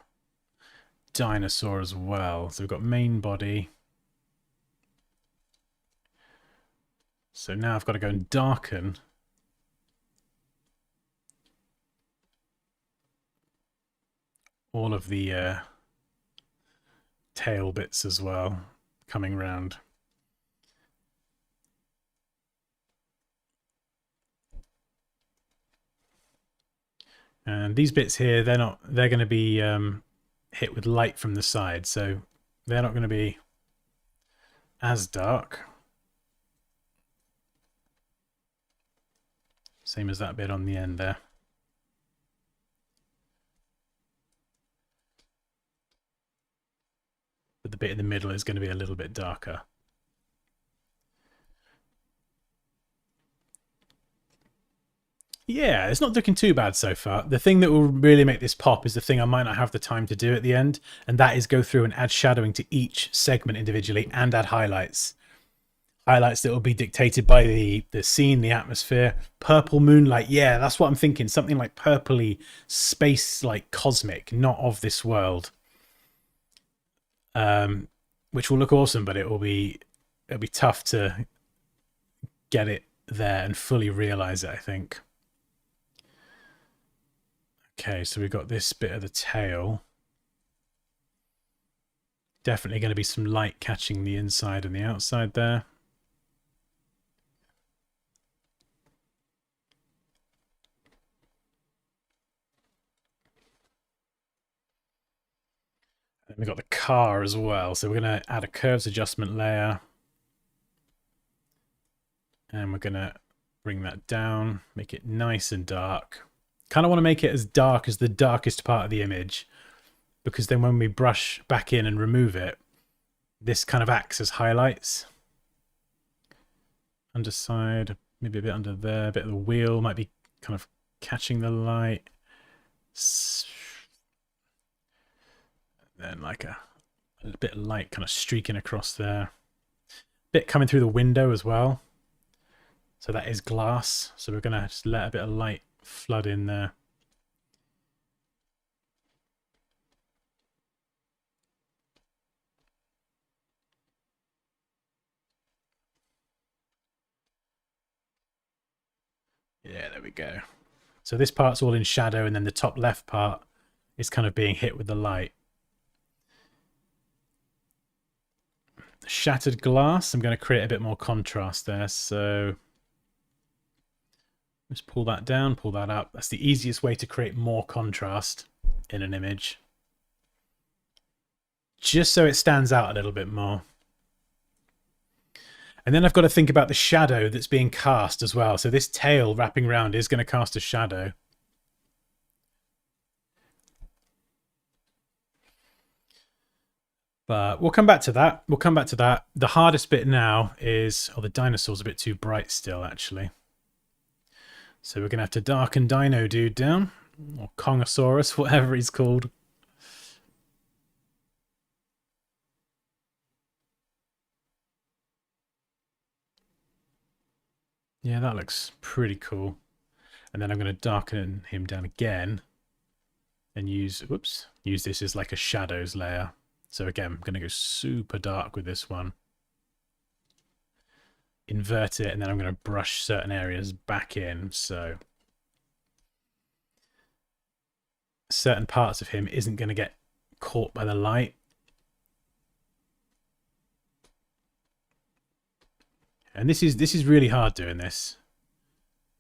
dinosaur as well. So we've got main body. So now I've got to go and darken all of the tail bits as well, coming round. And these bits here, they're going to be hit with light from the side, so they're not going to be as dark. Same as that bit on the end there. But the bit in the middle is going to be a little bit darker. Yeah, it's not looking too bad so far. The thing that will really make this pop is the thing I might not have the time to do at the end, and that is go through and add shadowing to each segment individually and add highlights. Highlights that will be dictated by the scene, the atmosphere. Purple moonlight, yeah, that's what I'm thinking. Something like purpley, space, like cosmic, not of this world. Which will look awesome, but it'll be tough to get it there and fully realize it, I think. Okay, so we've got this bit of the tail. Definitely going to be some light catching the inside and the outside there. And we've got the car as well, so we're going to add a curves adjustment layer. And we're going to bring that down, make it nice and dark. Kind of want to make it as dark as the darkest part of the image, because then when we brush back in and remove it, this kind of acts as highlights. Underside, maybe a bit under there, a bit of the wheel might be kind of catching the light. Then like a bit of light kind of streaking across there. Bit coming through the window as well. So that is glass. So we're going to just let a bit of light flood in there. Yeah, there we go. So this part's all in shadow, and then the top left part is kind of being hit with the light. Shattered glass, I'm going to create a bit more contrast there. So just pull that down, pull that up. That's the easiest way to create more contrast in an image. Just so it stands out a little bit more. And then I've got to think about the shadow that's being cast as well. So this tail wrapping around is going to cast a shadow. But we'll come back to that. We'll come back to that. The hardest bit now is... Oh, the dinosaur's a bit too bright still, actually. So we're going to have to darken Dino Dude down. Or Kongosaurus, whatever he's called. Yeah, that looks pretty cool. And then I'm going to darken him down again. And use this as like a shadows layer. So again, I'm going to go super dark with this one. Invert it, and then I'm going to brush certain areas back in. So certain parts of him isn't going to get caught by the light. And this is really hard doing this.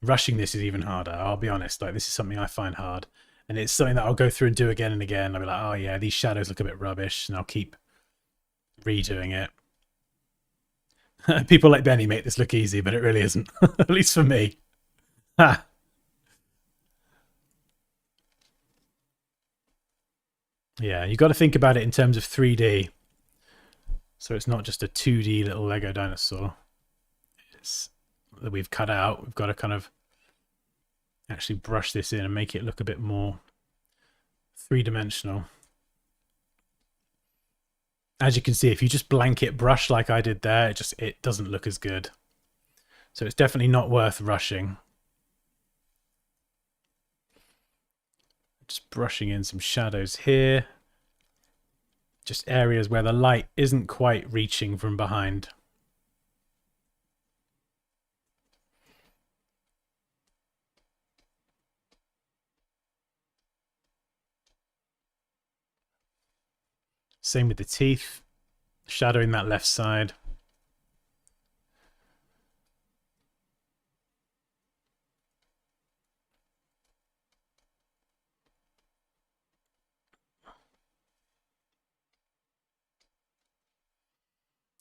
Rushing this is even harder, I'll be honest. Like, this is something I find hard. And it's something that I'll go through and do again and again. I'll be like, oh yeah, these shadows look a bit rubbish, and I'll keep redoing it. People like Benny make this look easy, but it really isn't. At least for me. Ha. Yeah, you got to think about it in terms of 3D. So it's not just a 2D little Lego dinosaur. It's that we've cut out. We've got to kind of actually brush this in and make it look a bit more three-dimensional. As you can see, if you just blanket brush like I did there, it doesn't look as good. So it's definitely not worth rushing. Just brushing in some shadows here. Just areas where the light isn't quite reaching from behind. Same with the teeth, shadowing that left side.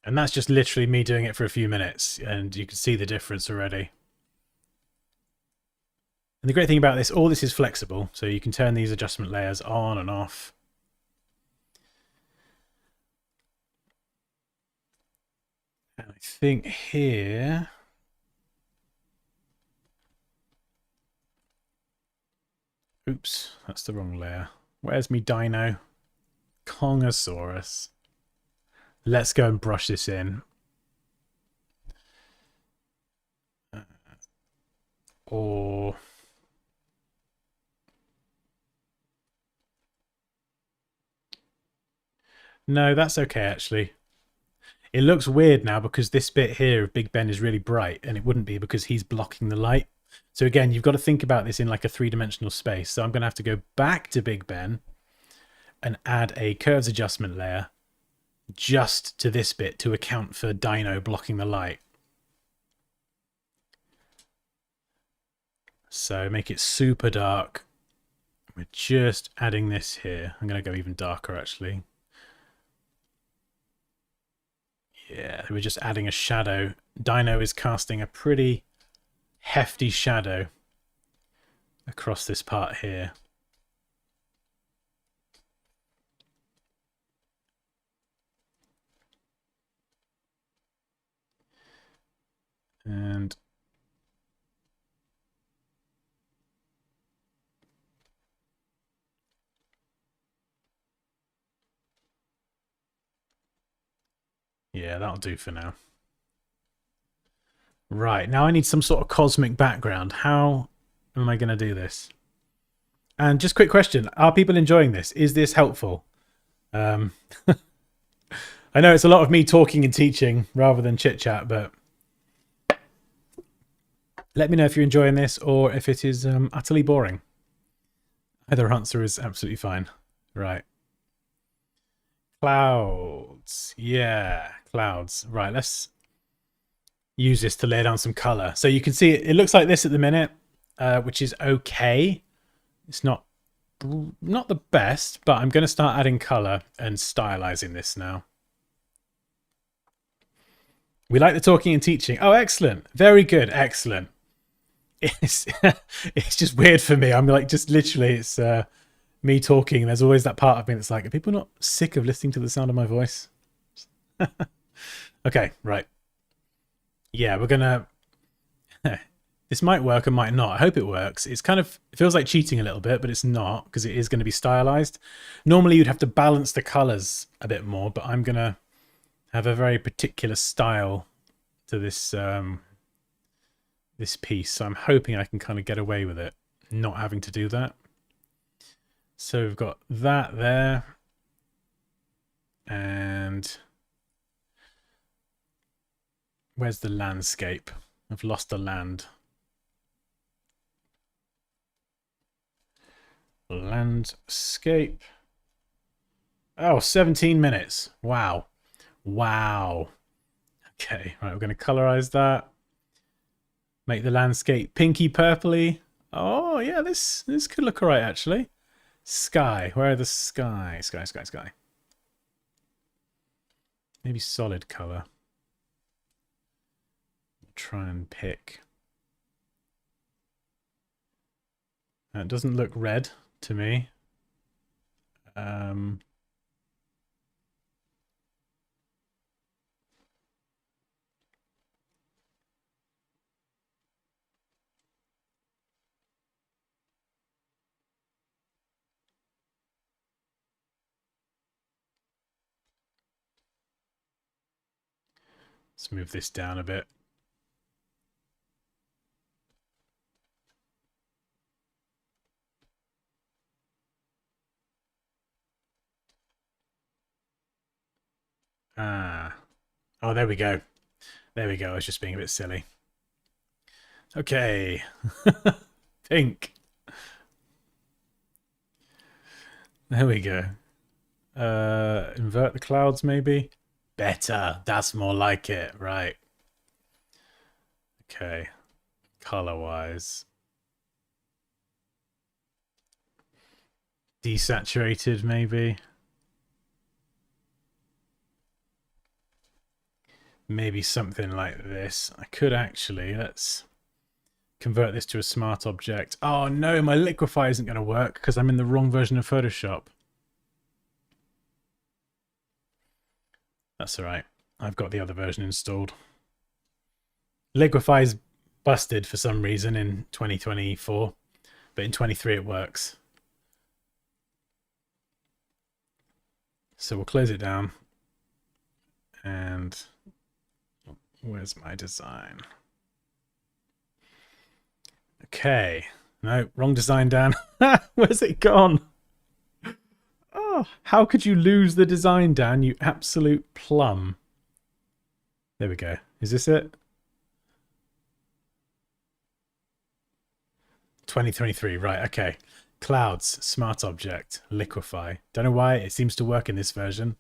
And that's just literally me doing it for a few minutes, and you can see the difference already. And the great thing about this, all this is flexible, so you can turn these adjustment layers on and off. And I think here... Oops, that's the wrong layer. Where's me dino? Kongosaurus. Let's go and brush this in. Or... No, that's okay, actually. It looks weird now because this bit here of Big Ben is really bright, and it wouldn't be because he's blocking the light. So again, you've got to think about this in like a three-dimensional space. So I'm going to have to go back to Big Ben and add a curves adjustment layer just to this bit to account for Dino blocking the light. So make it super dark. We're just adding this here. I'm going to go even darker, actually. Yeah, we're just adding a shadow. Dino is casting a pretty hefty shadow across this part here. And yeah, that'll do for now. Right, now I need some sort of cosmic background. How am I going to do this? And just quick question, are people enjoying this? Is this helpful? I know it's a lot of me talking and teaching rather than chit-chat, but let me know if you're enjoying this or if it is utterly boring. Either answer is absolutely fine. Right. Clouds. Yeah, clouds. Right, let's use this to lay down some color. So you can see it looks like this at the minute, which is okay. It's not the best, but I'm going to start adding color and stylizing this now. We like the talking and teaching. Oh, excellent. Very good. Excellent. It's just weird for me. I'm like, just literally, it's me talking. There's always that part of me that's like, are people not sick of listening to the sound of my voice? Okay, right. Yeah, we're gonna... This might work and might not. I hope it works. It's kind of... It feels like cheating a little bit, but it's not, because it is going to be stylized. Normally, you'd have to balance the colors a bit more, but I'm going to have a very particular style to this this piece. So I'm hoping I can kind of get away with it, not having to do that. So we've got that there. And... Where's the landscape? I've lost the land. Landscape. Oh, 17 minutes. Wow. Wow. Okay, right, we're going to colorize that. Make the landscape pinky purpley. Oh, yeah, this could look all right, actually. Sky. Where are the sky? Sky. Maybe solid color. try and pick. It doesn't look red to me. Let's move this down a bit. Oh, there we go. There we go. I was just being a bit silly. Okay. Pink. There we go. Invert the clouds, maybe? Better. That's more like it. Right. Okay. Color-wise. Desaturated, maybe? Maybe something like this. I could actually, let's convert this to a smart object. Oh no, my liquify isn't going to work because I'm in the wrong version of Photoshop. That's all right. I've got the other version installed. Liquify is busted for some reason in 2024, but in 23 it works. So we'll close it down. And where's my design? Okay. No, wrong design, Dan. Where's it gone? Oh, how could you lose the design, Dan, you absolute plum? There we go. Is this it? 2023, right, okay. Clouds, smart object, liquify. Don't know why, it seems to work in this version.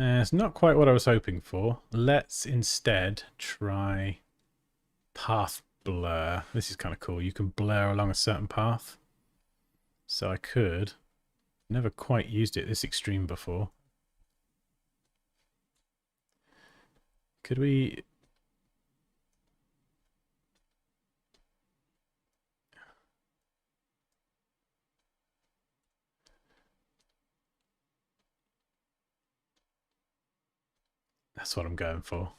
It's not quite what I was hoping for. Let's instead try path blur. This is kind of cool. You can blur along a certain path. So I could. Never quite used it this extreme before. Could we... That's what I'm going for.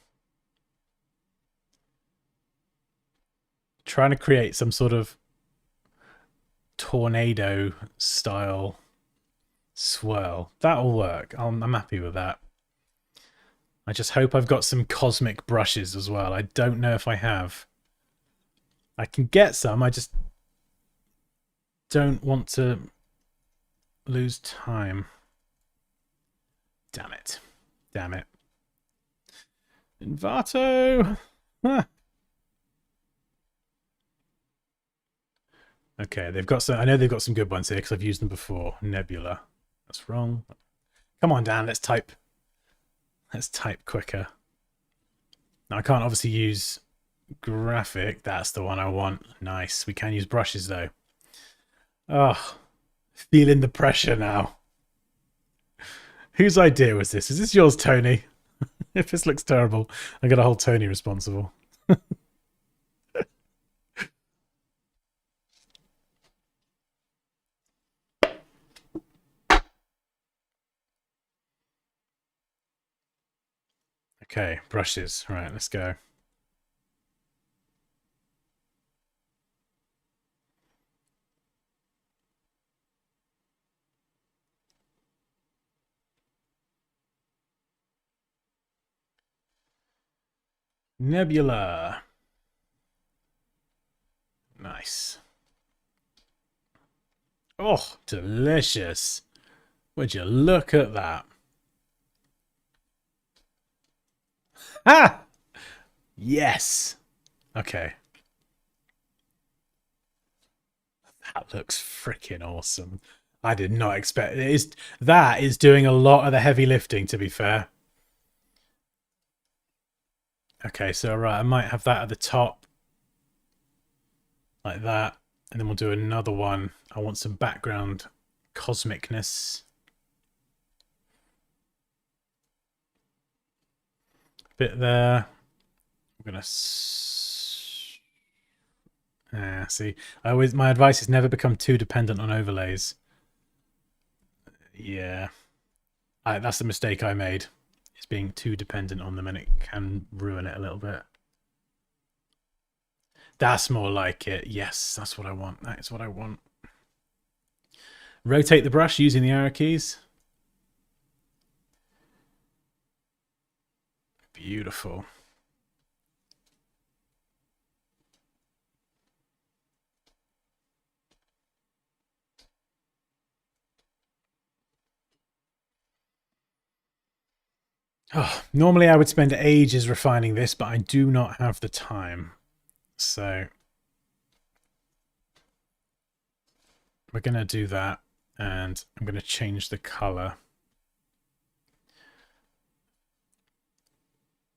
Trying to create some sort of tornado style swirl. That'll work. I'm happy with that. I just hope I've got some cosmic brushes as well. I don't know if I have. I can get some. I just don't want to lose time. Damn it. Damn it. Invato! Huh. Okay, they've got some. I know they've got some good ones here because I've used them before. Nebula. That's wrong. Come on, Dan. Let's type. Let's type quicker. Now I can't obviously use graphic. That's the one I want. Nice. We can use brushes though. Oh, feeling the pressure now. Whose idea was this? Is this yours, Tony? If this looks terrible, I'm going to hold Tony responsible. Okay, brushes. Right, let's go. Nebula. Nice. Oh, delicious. Would you look at that? Ah! Yes. Okay. That looks freaking awesome. I did not expect it. That is doing a lot of the heavy lifting, to be fair. Okay, so right, I might have that at the top. Like that. And then we'll do another one. I want some background cosmicness. Bit there. I'm gonna see. My advice is never become too dependent on overlays. Yeah. That's the mistake I made. It's being too dependent on them, and it can ruin it a little bit. That's more like it. Yes, that's what I want. That is what I want. Rotate the brush using the arrow keys. Beautiful. Oh, normally I would spend ages refining this, but I do not have the time. So we're going to do that, and I'm going to change the color.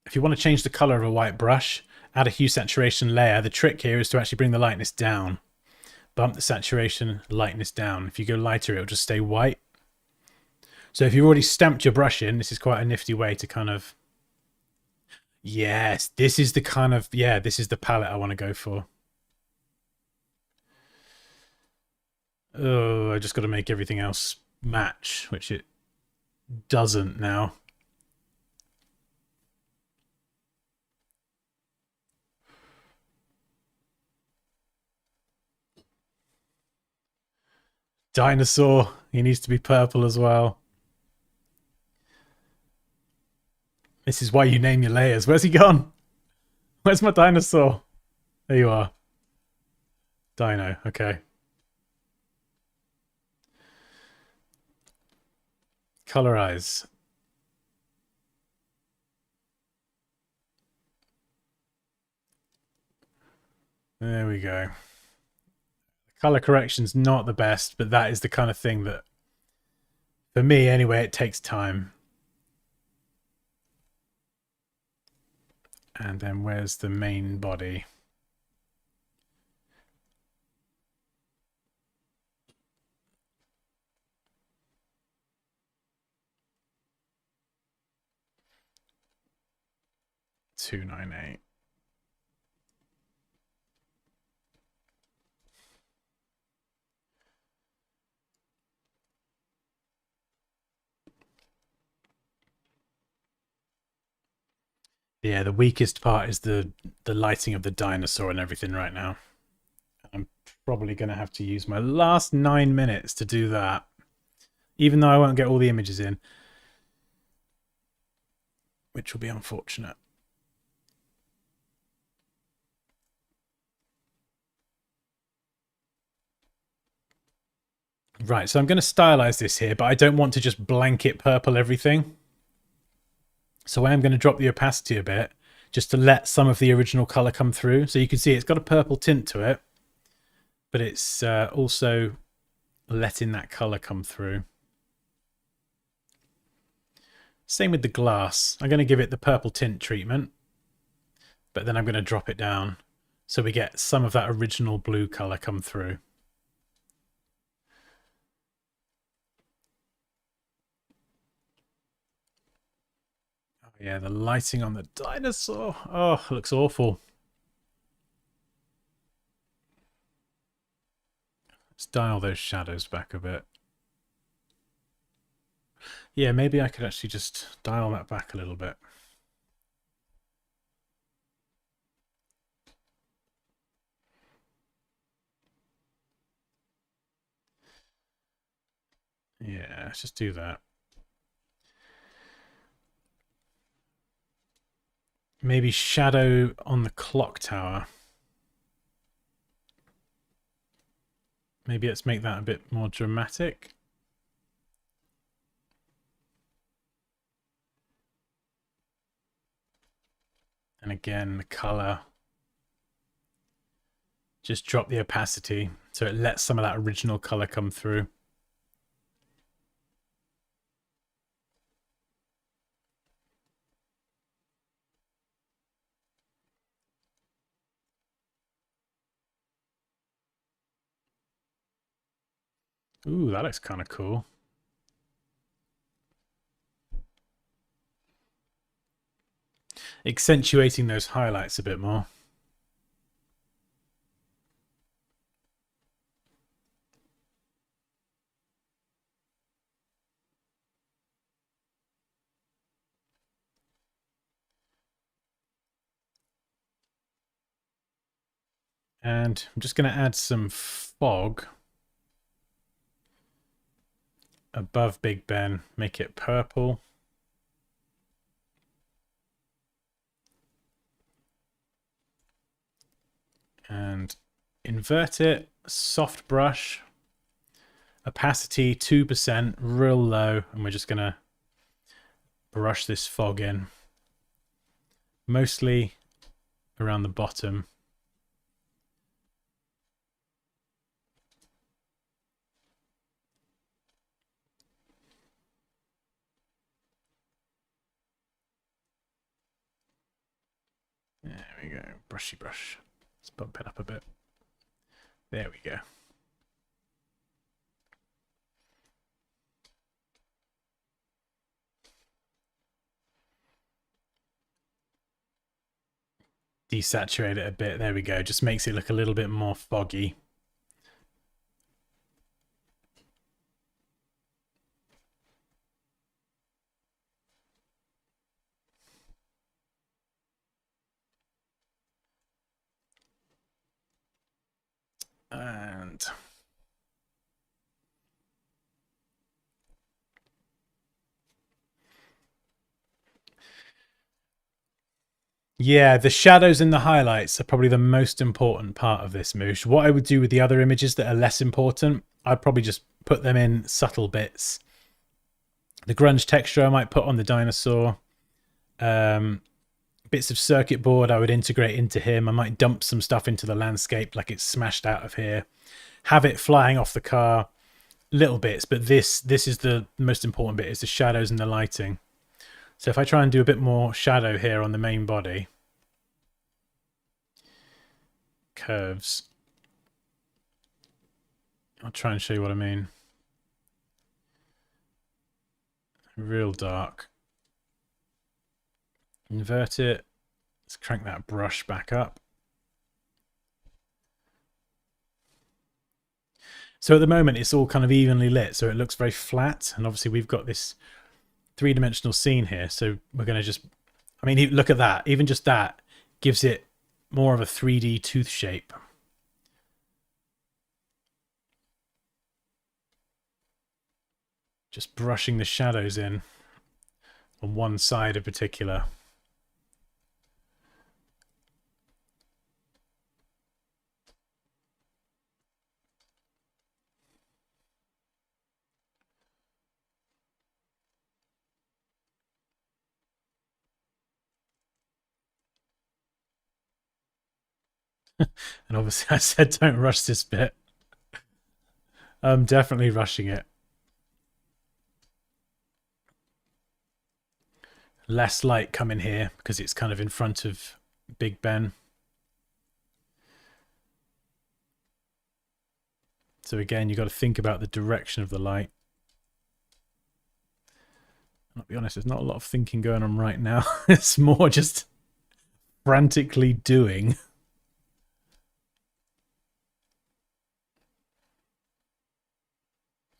If you want to change the color of a white brush, add a hue saturation layer. The trick here is to actually bring the lightness down. Bump the saturation, lightness down. If you go lighter, it'll just stay white. So if you've already stamped your brush in, this is quite a nifty way to kind of... Yes, this is the kind of... Yeah, this is the palette I want to go for. Oh, I just got to make everything else match, which it doesn't now. Dinosaur, he needs to be purple as well. This is why you name your layers. Where's he gone? Where's my dinosaur? There you are. Dino, okay. Colorize. There we go. Color correction's not the best, but that is the kind of thing that, for me anyway, it takes time. And then where's the main body? $298. Yeah, the weakest part is the lighting of the dinosaur and everything right now. I'm probably going to have to use my last 9 minutes to do that, even though I won't get all the images in, which will be unfortunate. Right, so I'm going to stylize this here, but I don't want to just blanket purple everything. So I am going to drop the opacity a bit, just to let some of the original color come through. So you can see it's got a purple tint to it, but it's also letting that color come through. Same with the glass. I'm going to give it the purple tint treatment, but then I'm going to drop it down so we get some of that original blue color come through. Oh yeah, the lighting on the dinosaur. Oh, it looks awful. Let's dial those shadows back a bit. Yeah, maybe I could actually just dial that back a little bit. Yeah, let's just do that. Maybe shadow on the clock tower. Maybe let's make that a bit more dramatic. And again, the color. Just drop the opacity so it lets some of that original color come through. Ooh, that looks kind of cool. Accentuating those highlights a bit more. And I'm just going to add some fog above Big Ben, make it purple. And invert it, soft brush, opacity 2%, real low, and we're just going to brush this fog in. Mostly around the bottom. There we go, brushy brush. Let's bump it up a bit. There we go. Desaturate it a bit. There we go. Just makes it look a little bit more foggy. And yeah, the shadows and the highlights are probably the most important part of this moosh. What I would do with the other images that are less important, I'd probably just put them in subtle bits. The grunge texture I might put on the dinosaur. Bits of circuit board I would integrate into him. I might dump some stuff into the landscape like it's smashed out of here. Have it flying off the car. Little bits, but this is the most important bit, is the shadows and the lighting. So if I try and do a bit more shadow here on the main body, curves, I'll try and show you what I mean. Real dark. Invert it. Let's crank that brush back up. So at the moment it's all kind of evenly lit, so it looks very flat, and obviously we've got this three-dimensional scene here, so we're going to just, I mean, look at that. Even just that gives it more of a 3D tooth shape. Just brushing the shadows in on one side in particular. And obviously I said don't rush this bit. I'm definitely rushing it. Less light coming here because it's kind of in front of Big Ben. So again, you've got to think about the direction of the light. I'll be honest, there's not a lot of thinking going on right now. It's more just frantically doing.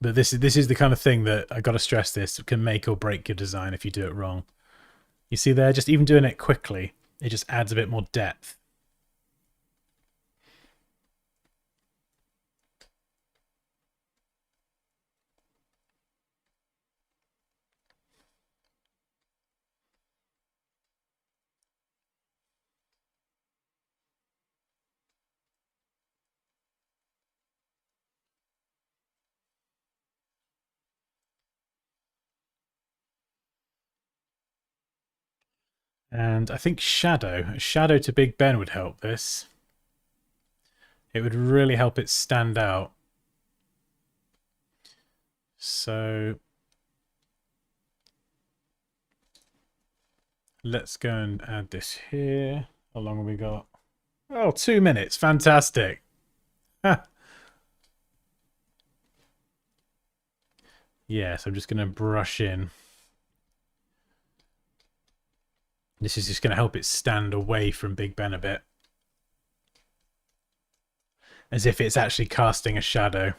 But this is the kind of thing that I got to stress, this can make or break your design if you do it wrong. You see there, just even doing it quickly, it just adds a bit more depth. And I think a shadow to Big Ben would help this. It would really help it stand out. So let's go and add this here. How long have we got? Oh, 2 minutes. Fantastic. Yes, I'm just going to brush in. This is just going to help it stand away from Big Ben a bit. As if it's actually casting a shadow.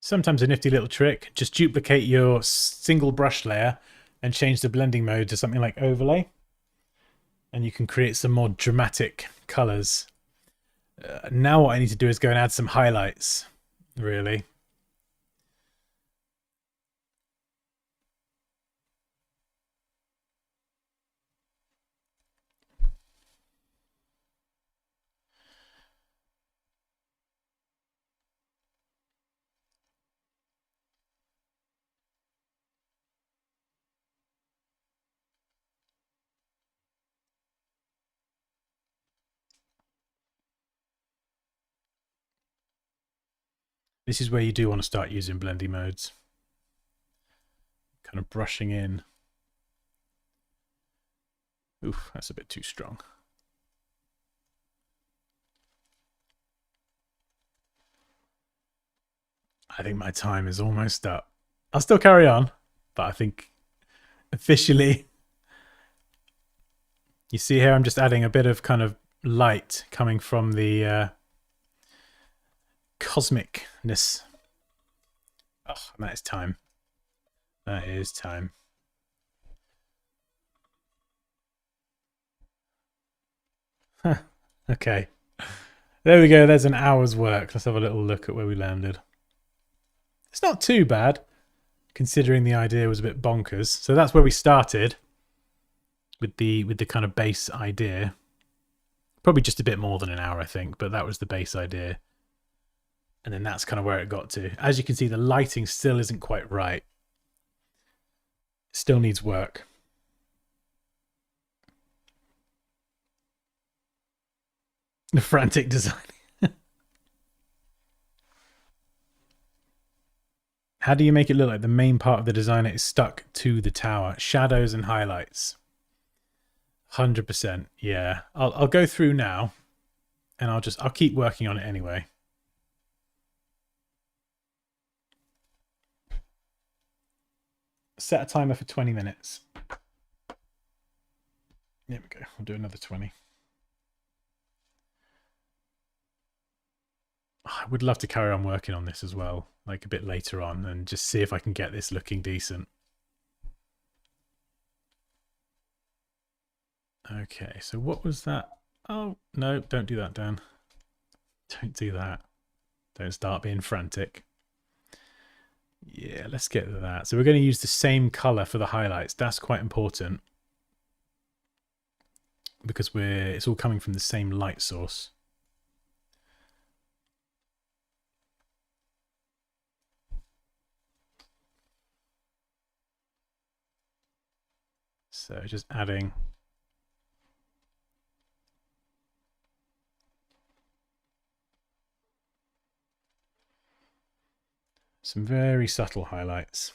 Sometimes a nifty little trick, just duplicate your single brush layer and change the blending mode to something like overlay. And you can create some more dramatic colors. Now what I need to do is go and add some highlights, really. This is where you do want to start using blending modes. Kind of brushing in. Oof, that's a bit too strong. I think my time is almost up. I'll still carry on, but I think officially, you see here I'm just adding a bit of kind of light coming from the cosmicness. Oh, and that is time. That is time. Okay. There we go. There's an hour's work. Let's have a little look at where we landed. It's not too bad, considering the idea was a bit bonkers. So that's where we started with the kind of base idea. Probably just a bit more than an hour, I think, but that was the base idea. And then that's kind of where it got to. As you can see, the lighting still isn't quite right. Still needs work. The frantic design. How do you make it look like the main part of the design is stuck to the tower? Shadows and highlights. 100%. Yeah. I'll go through now and I'll keep working on it anyway. Set a timer for 20 minutes. There we go. I'll do another 20. I would love to carry on working on this as well, like a bit later on, and just see if I can get this looking decent. Okay, so what was that? Oh, no, don't do that, Dan. Don't do that. Don't start being frantic. Yeah, let's get to that. So we're going to use the same color for the highlights. That's quite important because it's all coming from the same light source. So just adding some very subtle highlights.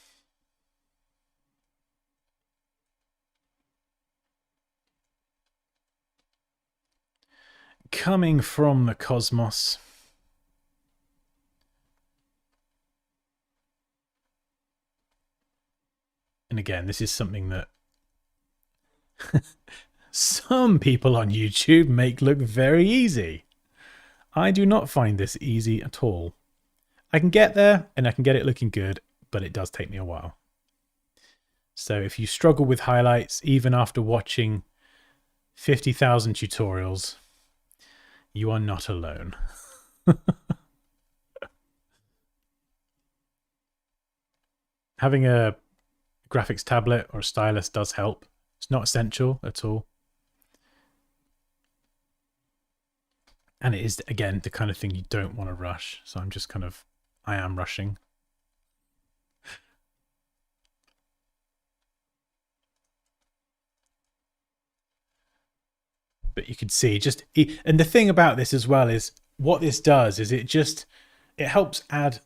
Coming from the cosmos. And again, this is something that some people on YouTube make look very easy. I do not find this easy at all. I can get there and I can get it looking good. but it does take me a while. So if you struggle with highlights, even after watching 50,000 tutorials, you are not alone. Having a graphics tablet or a stylus does help. It's not essential at all. And it is, again, the kind of thing you don't want to rush. So I'm just kind of, I am rushing. But you can see just, and the thing about this as well is what this does is it helps add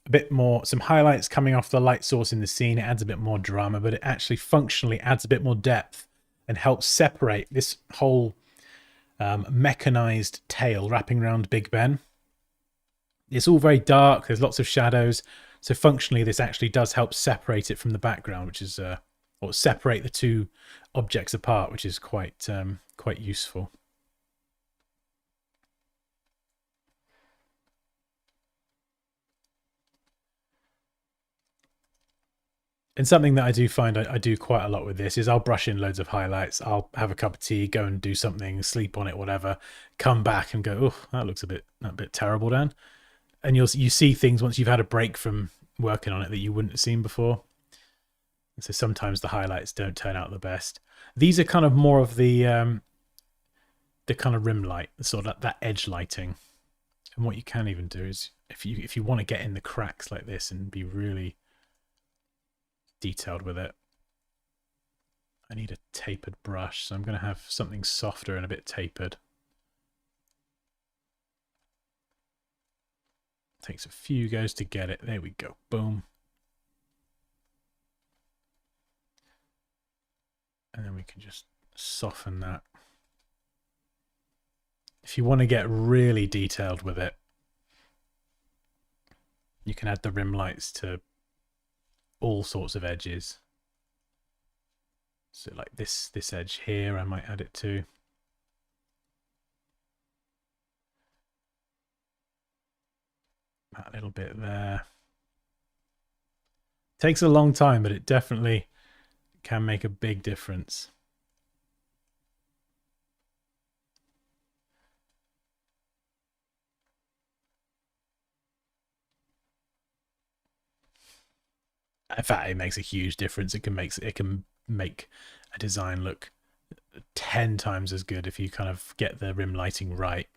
a bit more, some highlights coming off the light source in the scene. It adds a bit more drama, but it actually functionally adds a bit more depth and helps separate this whole mechanized tail wrapping around Big Ben. It's all very dark. There's lots of shadows. So functionally, this actually does help separate it from the background, which is, or separate the two objects apart, which is quite useful. And something that I do find I do quite a lot with this is I'll brush in loads of highlights. I'll have a cup of tea, go and do something, sleep on it, whatever. Come back and go, oh, that looks a bit terrible, Dan. And you see things once you've had a break from working on it that you wouldn't have seen before. And so sometimes the highlights don't turn out the best. These are kind of more of the kind of rim light, sort of that edge lighting. And what you can even do is if you want to get in the cracks like this and be really detailed with it, I need a tapered brush, so I'm going to have something softer and a bit tapered. Takes a few goes to get it. There we go. Boom. And then we can just soften that. If you want to get really detailed with it, you can add the rim lights to all sorts of edges. So like this edge here, I might add it to. That little bit there. Takes a long time, but it definitely can make a big difference. In fact, it makes a huge difference. It can make a design look 10 times as good if you kind of get the rim lighting right.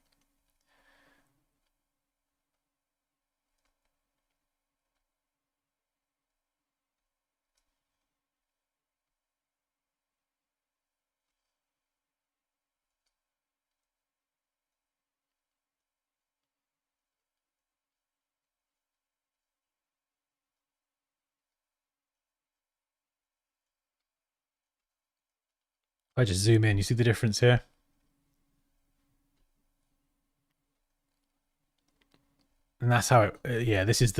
If I just zoom in, you see the difference here? And that's how it, yeah, this is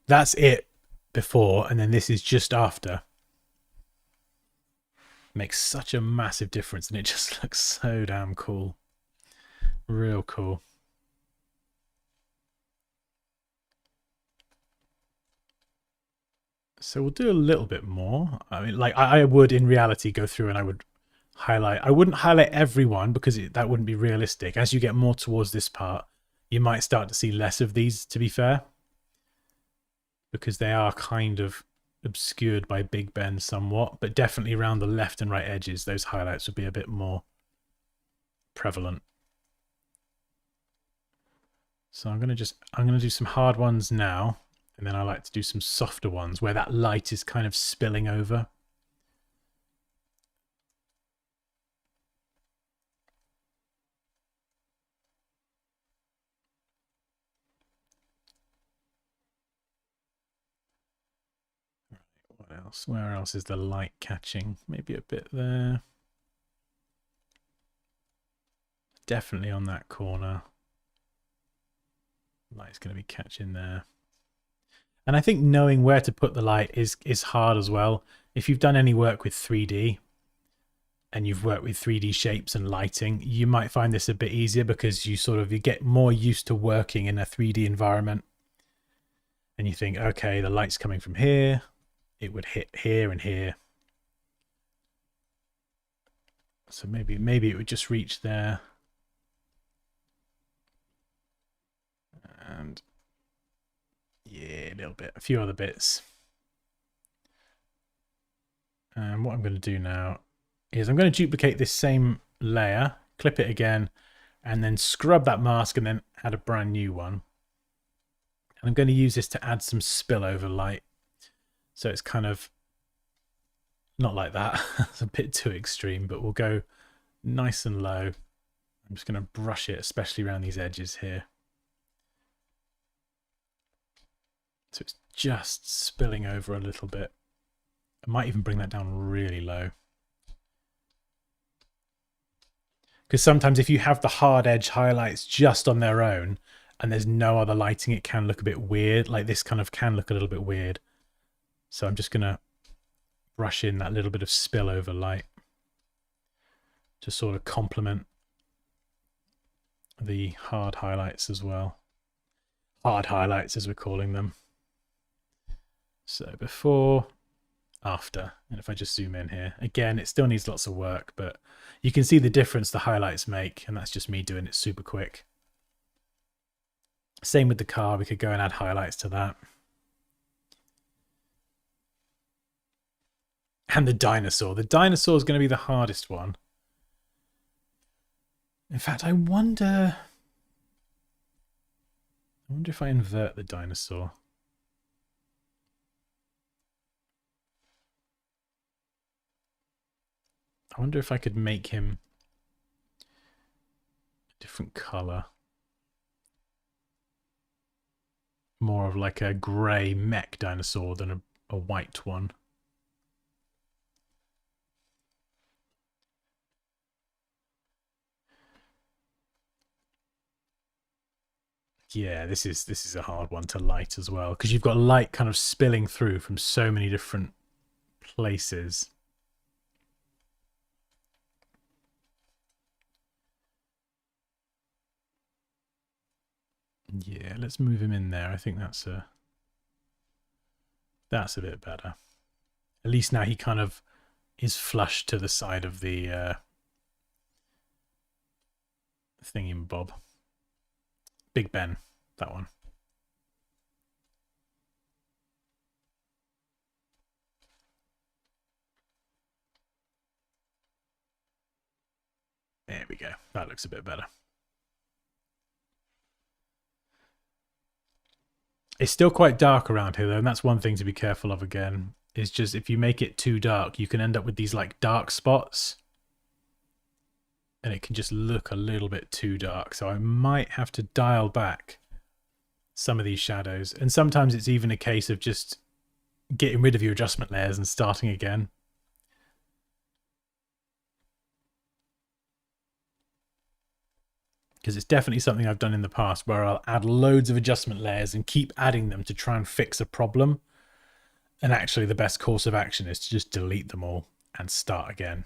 that's it before, and then this is just after. Makes such a massive difference, and it just looks so damn cool. Real cool. So we'll do a little bit more. I mean, like I would in reality go through and I would highlight. I wouldn't highlight everyone because that wouldn't be realistic. As you get more towards this part, you might start to see less of these, to be fair, because they are kind of obscured by Big Ben somewhat, but definitely around the left and right edges, those highlights would be a bit more prevalent. So I'm going to do some hard ones now, and then I like to do some softer ones where that light is kind of spilling over. What else? Where else is the light catching? Maybe a bit there. Definitely on that corner. Light's going to be catching there. And I think knowing where to put the light is hard as well. If you've done any work with 3D and you've worked with 3D shapes and lighting, you might find this a bit easier because you get more used to working in a 3D environment. and you think, okay, the light's coming from here, it would hit here and here. So maybe it would just reach there. And yeah, a little bit, a few other bits. And what I'm going to do now is I'm going to duplicate this same layer, clip it again, and then scrub that mask and then add a brand new one. And I'm going to use this to add some spillover light. So it's kind of not like that. It's a bit too extreme, but we'll go nice and low. I'm just going to brush it, especially around these edges here. So it's just spilling over a little bit. I might even bring that down really low. Because sometimes if you have the hard edge highlights just on their own and there's no other lighting, it can look a bit weird. Like this kind of can look a little bit weird. So I'm just going to brush in that little bit of spillover light to sort of complement the hard highlights as well. Hard highlights as we're calling them. So before, after, and if I just zoom in here, again, it still needs lots of work, but you can see the difference the highlights make, and that's just me doing it super quick. Same with the car, we could go and add highlights to that. And the dinosaur. The dinosaur is going to be the hardest one. In fact, I wonder if I invert the dinosaur. I wonder if I could make him a different color. More of like a grey mech dinosaur than a white one. Yeah, this is a hard one to light as well, because you've got light kind of spilling through from so many different places. Yeah, let's move him in there. I think that's a bit better. At least now he kind of is flush to the side of the thingy-bob. Big Ben, that one. There we go. That looks a bit better. It's still quite dark around here, though, and that's one thing to be careful of again. Is just if you make it too dark, you can end up with these like dark spots. And it can just look a little bit too dark. So I might have to dial back some of these shadows. And sometimes it's even a case of just getting rid of your adjustment layers and starting again. Because it's definitely something I've done in the past where I'll add loads of adjustment layers and keep adding them to try and fix a problem. And actually the best course of action is to just delete them all and start again.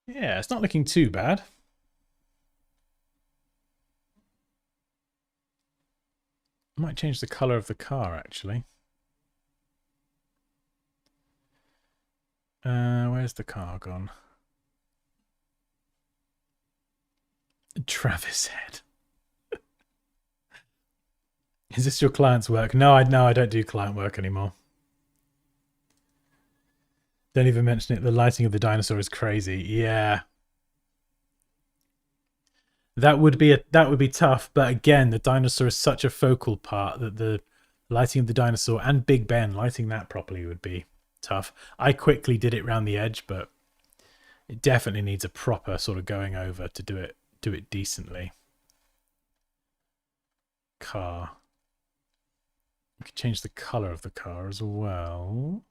Yeah, it's not looking too bad. I might change the color of the car, actually. Where's the car gone? Travis head. Is this your client's work? No, I don't do client work anymore. Don't even mention it. The lighting of the dinosaur is crazy. Yeah. That would be tough, but again, the dinosaur is such a focal part that the lighting of the dinosaur and Big Ben, lighting that properly would be tough. I quickly did it around the edge, but it definitely needs a proper sort of going over to do it decently. Car. We could change the color of the car as well.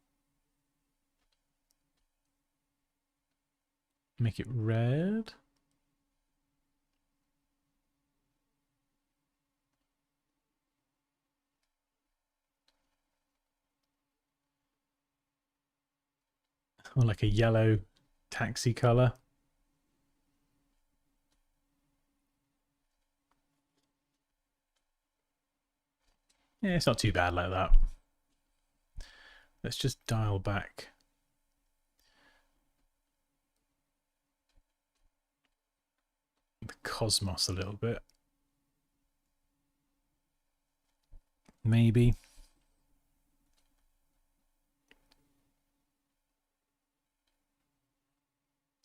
Make it red. Or like a yellow taxi color. Yeah, it's not too bad like that. Let's just dial back the cosmos a little bit. Maybe.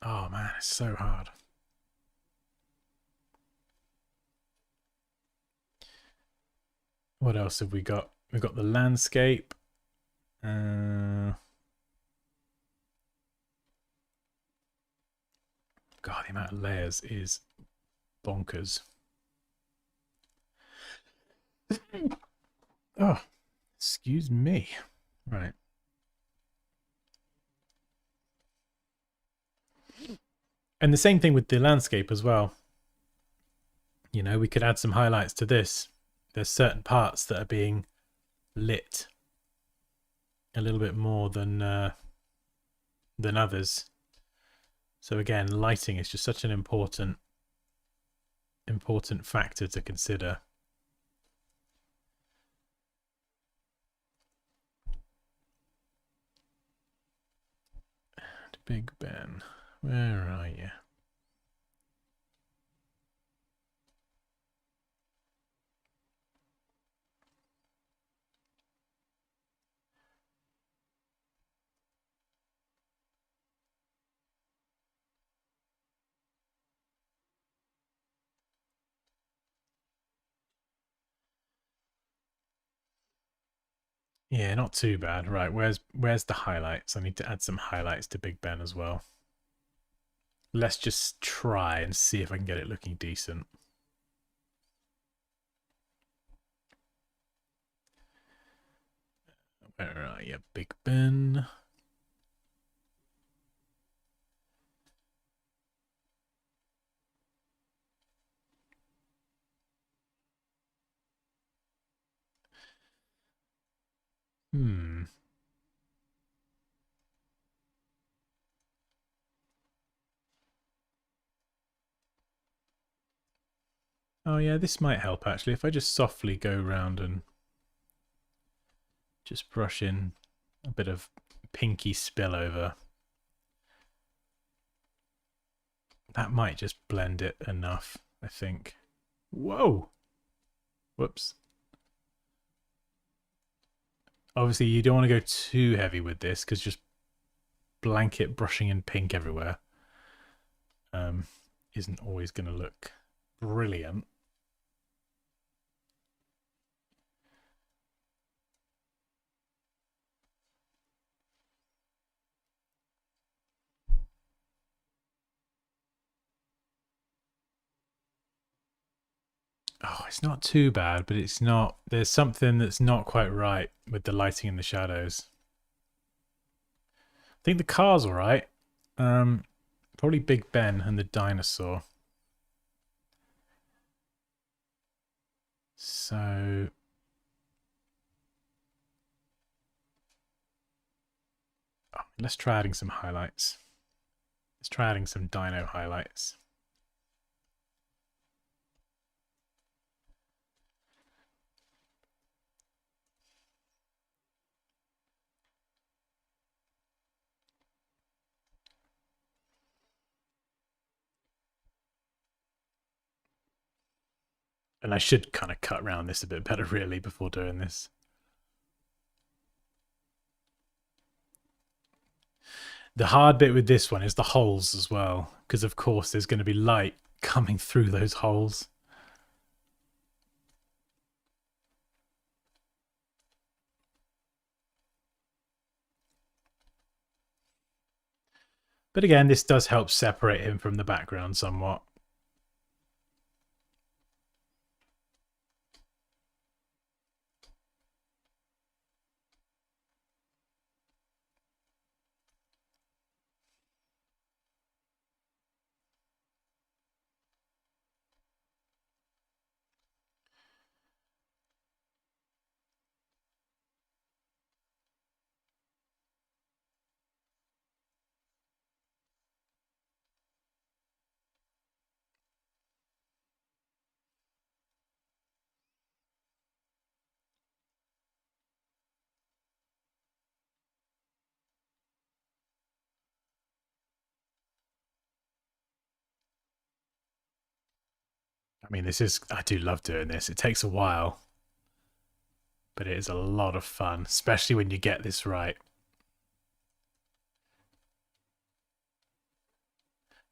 Oh man, it's so hard. What else have we got? We've got the landscape. God, the amount of layers is bonkers. Oh, excuse me. Right. And the same thing with the landscape as well. You know, we could add some highlights to this. There's certain parts that are being lit a little bit more than others. So again, lighting is just such an important factor to consider. And Big Ben, where are you? Yeah, not too bad. Right, where's the highlights? I need to add some highlights to Big Ben as well. Let's just try and see if I can get it looking decent. Where are you, Big Ben? Oh yeah, this might help actually. If I just softly go around and just brush in a bit of pinky spillover. That might just blend it enough, I think. Whoa! Whoops. Obviously, you don't want to go too heavy with this because just blanket brushing in pink everywhere isn't always going to look brilliant. Oh, it's not too bad, but it's not. There's something that's not quite right with the lighting and the shadows. I think the car's all right. Probably Big Ben and the dinosaur. So let's try adding some highlights. Let's try adding some dino highlights. And I should kind of cut around this a bit better, really, before doing this. The hard bit with this one is the holes as well, because of course there's going to be light coming through those holes. But again, this does help separate him from the background somewhat. mean, I do love doing this. It takes a while, but it is a lot of fun, especially when you get this right.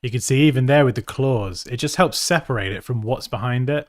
You can see even there with the claws, it just helps separate it from what's behind it.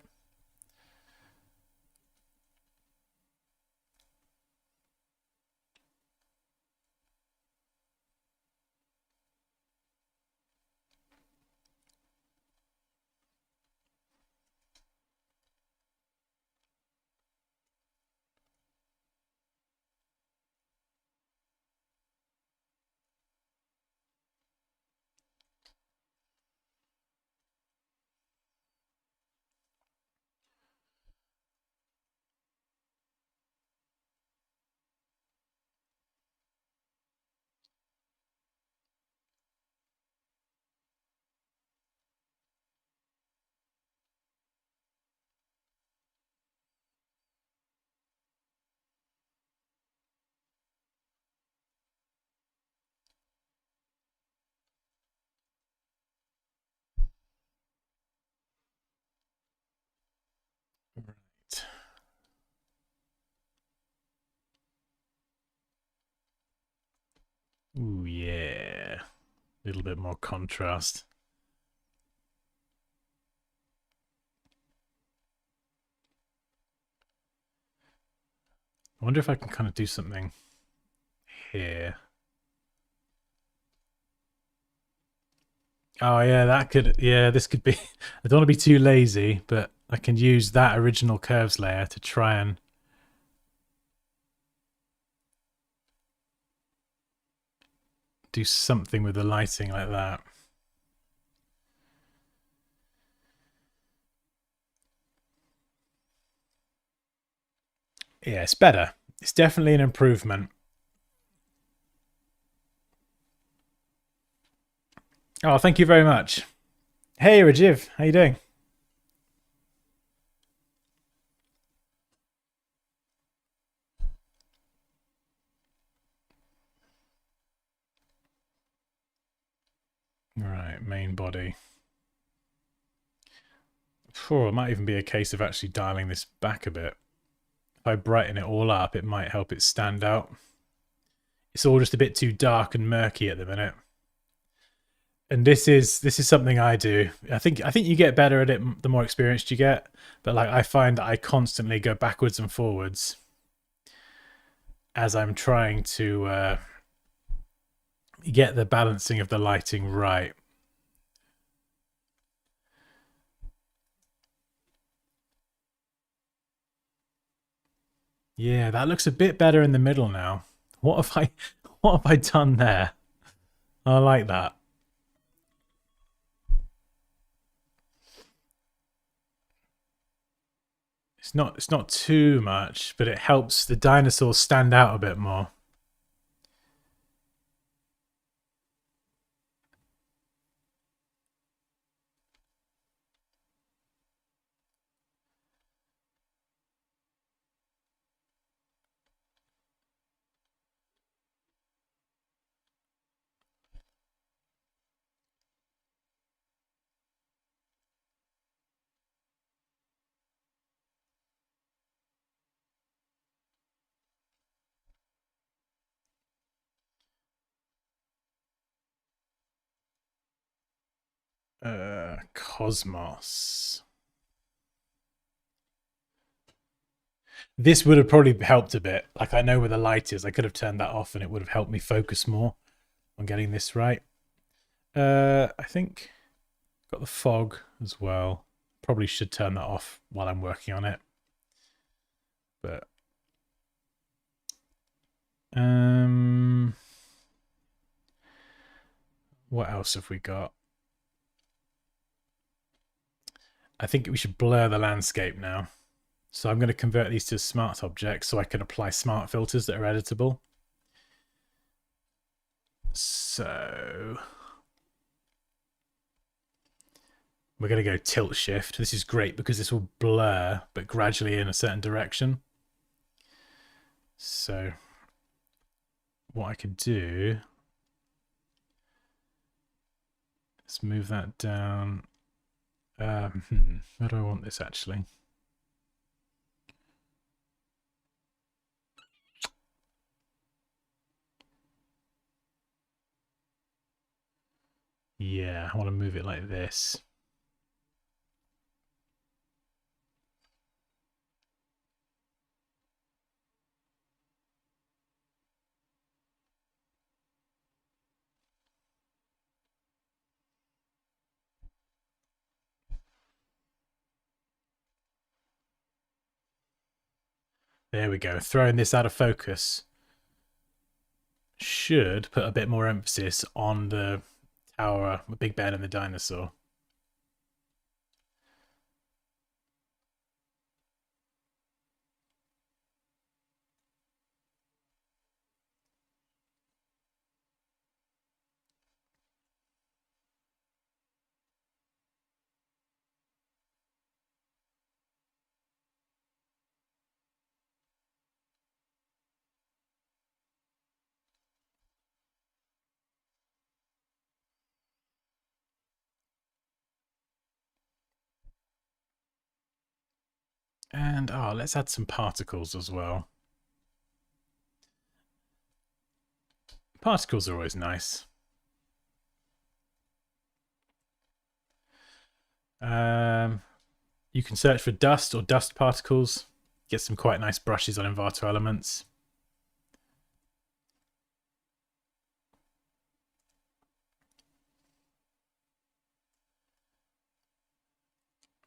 Right. Ooh, yeah. A little bit more contrast. I wonder if I can kind of do something here. Oh yeah, this could be, I don't want to be too lazy, but I can use that original curves layer to try and do something with the lighting like that. Yeah, it's better. It's definitely an improvement. Oh, thank you very much. Hey, Rajiv, how you doing? Right, main body. Oh, it might even be a case of actually dialing this back a bit. If I brighten it all up, it might help it stand out. It's all just a bit too dark and murky at the minute. And this is something I do. I think you get better at it the more experienced you get, but like I find that I constantly go backwards and forwards as I'm trying to get the balancing of the lighting right. Yeah, that looks a bit better in the middle now. What have I what have I done there? I like that. It's not too much, but it helps the dinosaurs stand out a bit more. Cosmos. This would have probably helped a bit. Like I know where the light is, I could have turned that off and it would have helped me focus more on getting this right. I think got the fog as well. Probably should turn that off while I'm working on it. But what else have we got? I think we should blur the landscape now. So I'm going to convert these to smart objects so I can apply smart filters that are editable. So we're going to go tilt shift. This is great because this will blur, but gradually in a certain direction. So what I can do, let's move that down Where do I want this actually? Yeah, I want to move it like this. There we go. Throwing this out of focus should put a bit more emphasis on the tower, the Big Ben and the dinosaur. And let's add some particles as well. Particles are always nice. You can search for dust or dust particles. Get some quite nice brushes on Envato Elements.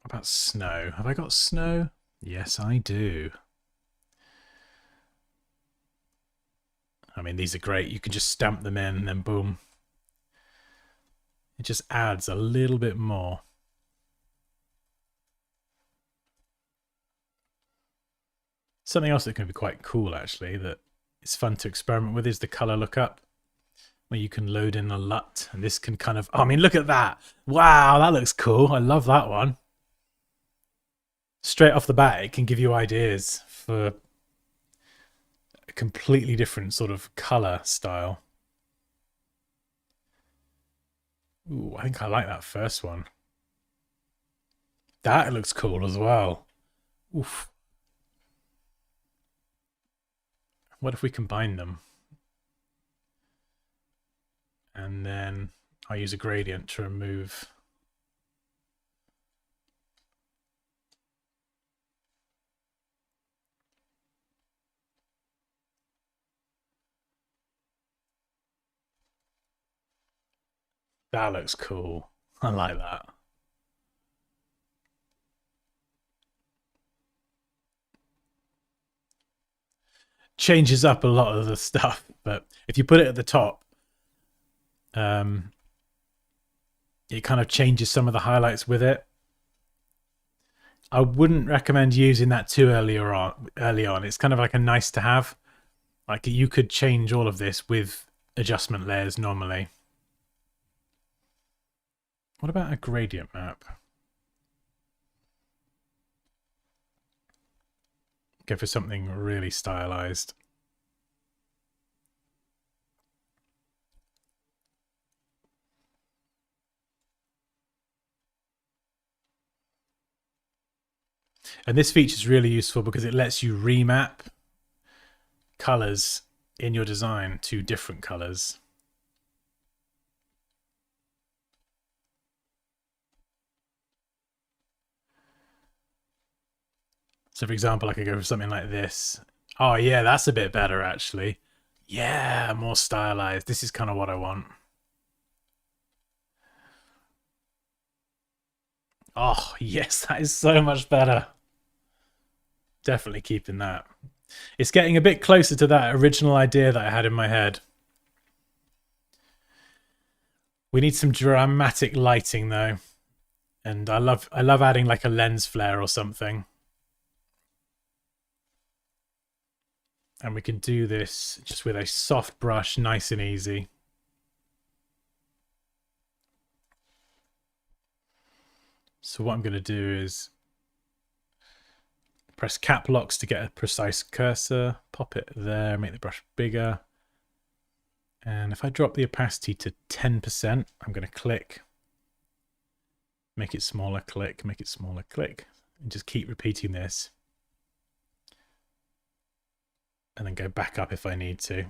What about snow? Have I got snow? Yes, I do. I mean, these are great. You can just stamp them in and then boom. It just adds a little bit more. Something else that can be quite cool, actually, that it's fun to experiment with is the color lookup, where you can load in a LUT, and this can kind of... I mean, look at that. Wow, that looks cool. I love that one. Straight off the bat, it can give you ideas for a completely different sort of color style. Ooh, I think I like that first one. That looks cool as well. Oof. What if we combine them? And then I use a gradient to remove. That looks cool. I like that. Changes up a lot of the stuff, but if you put it at the top, it kind of changes some of the highlights with it. I wouldn't recommend using that too early on. It's kind of like a nice to have. Like you could change all of this with adjustment layers normally. What about a gradient map? Go for something really stylized. And this feature is really useful because it lets you remap colors in your design to different colors. So for example, I could go for something like this. Oh yeah, that's a bit better actually. Yeah, more stylized. This is kind of what I want. Oh yes, that is so much better. Definitely keeping that. It's getting a bit closer to that original idea that I had in my head. We need some dramatic lighting though. And I love adding like a lens flare or something. And we can do this just with a soft brush, nice and easy. So what I'm going to do is press cap locks to get a precise cursor, pop it there, make the brush bigger. And if I drop the opacity to 10%, I'm going to click. Make it smaller, click, make it smaller, click. And just keep repeating this. And then go back up if I need to.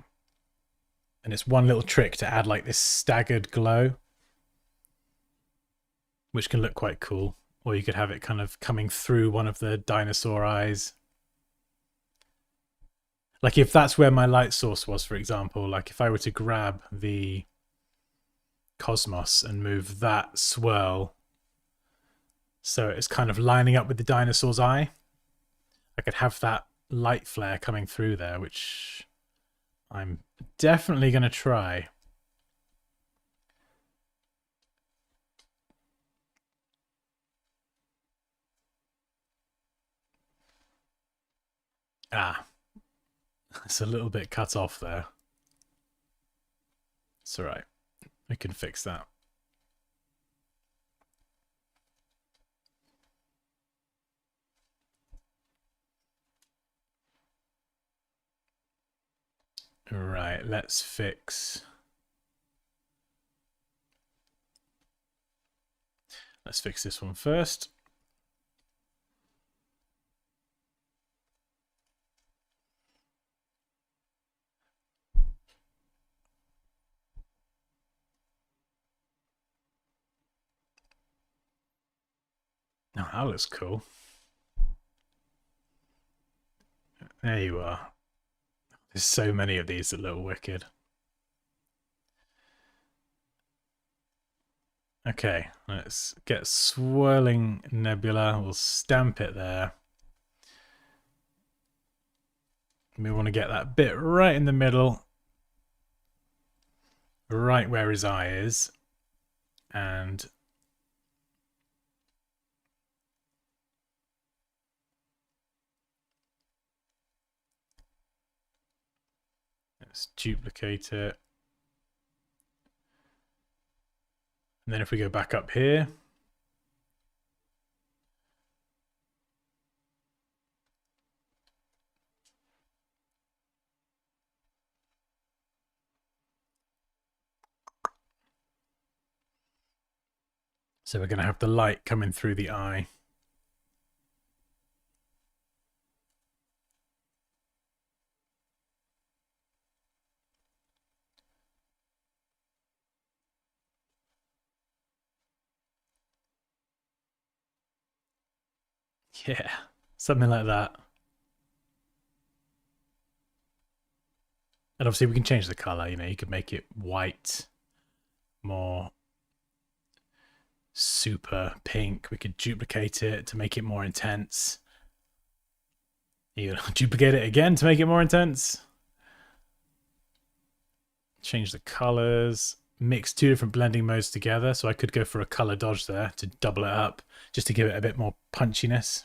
And it's one little trick to add like this staggered glow, which can look quite cool. Or you could have it kind of coming through one of the dinosaur eyes. Like if that's where my light source was, for example, like if I were to grab the cosmos and move that swirl so it's kind of lining up with the dinosaur's eye, I could have that light flare coming through there, which I'm definitely going to try. Ah, it's a little bit cut off there. It's all right. We can fix that. All right, let's fix. Let's fix this one first. Oh, that looks cool. There you are. There's so many of these that look wicked. Okay, let's get swirling nebula. We'll stamp it there. We want to get that bit right in the middle, right where his eye is. And let's duplicate it. And then if we go back up here, so we're going to have the light coming through the eye. Yeah, something like that. And obviously we can change the color, you know, you could make it white, more super pink. We could duplicate it to make it more intense. You duplicate it again to make it more intense. Change the colors, mix two different blending modes together. So I could go for a color dodge there to double it up, just to give it a bit more punchiness.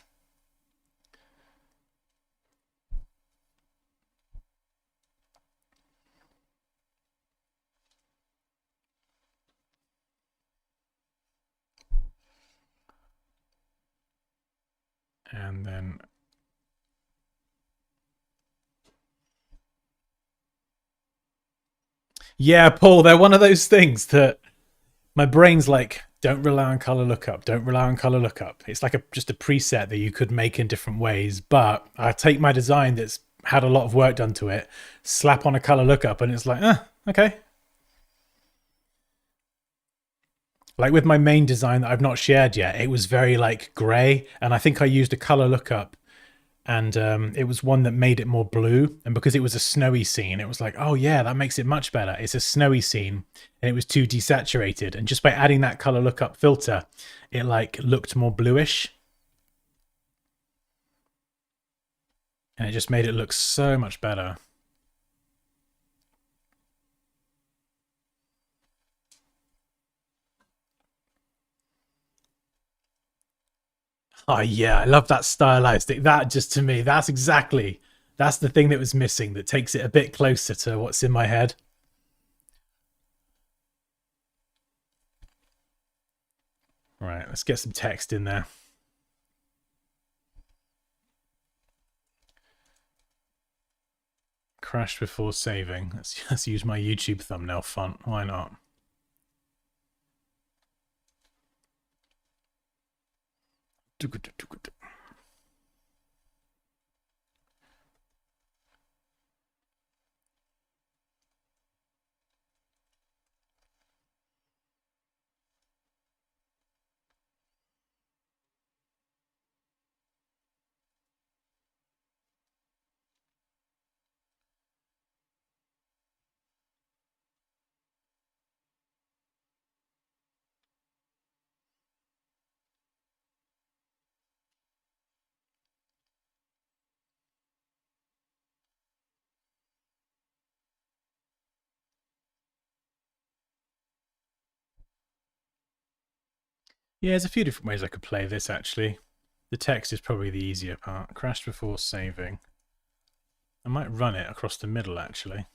And then yeah, Paul, they're one of those things that my brain's like, don't rely on color lookup. Don't rely on color lookup. It's like just a preset that you could make in different ways. But I take my design that's had a lot of work done to it, slap on a color lookup, and it's like, okay. Like with my main design that I've not shared yet, it was very like gray, and I think I used a color lookup, and it was one that made it more blue. And because it was a snowy scene, it was like, oh yeah, that makes it much better. It's a snowy scene, and it was too desaturated, and just by adding that color lookup filter, it like looked more bluish, and it just made it look so much better. Oh yeah, I love that stylized. That just, to me, that's the thing that was missing, that takes it a bit closer to what's in my head. Right, let's get some text in there. Crashed before saving. Let's use my YouTube thumbnail font. Why not? Yeah, there's a few different ways I could play this, actually. The text is probably the easier part. Crashed before saving. I might run it across the middle, actually.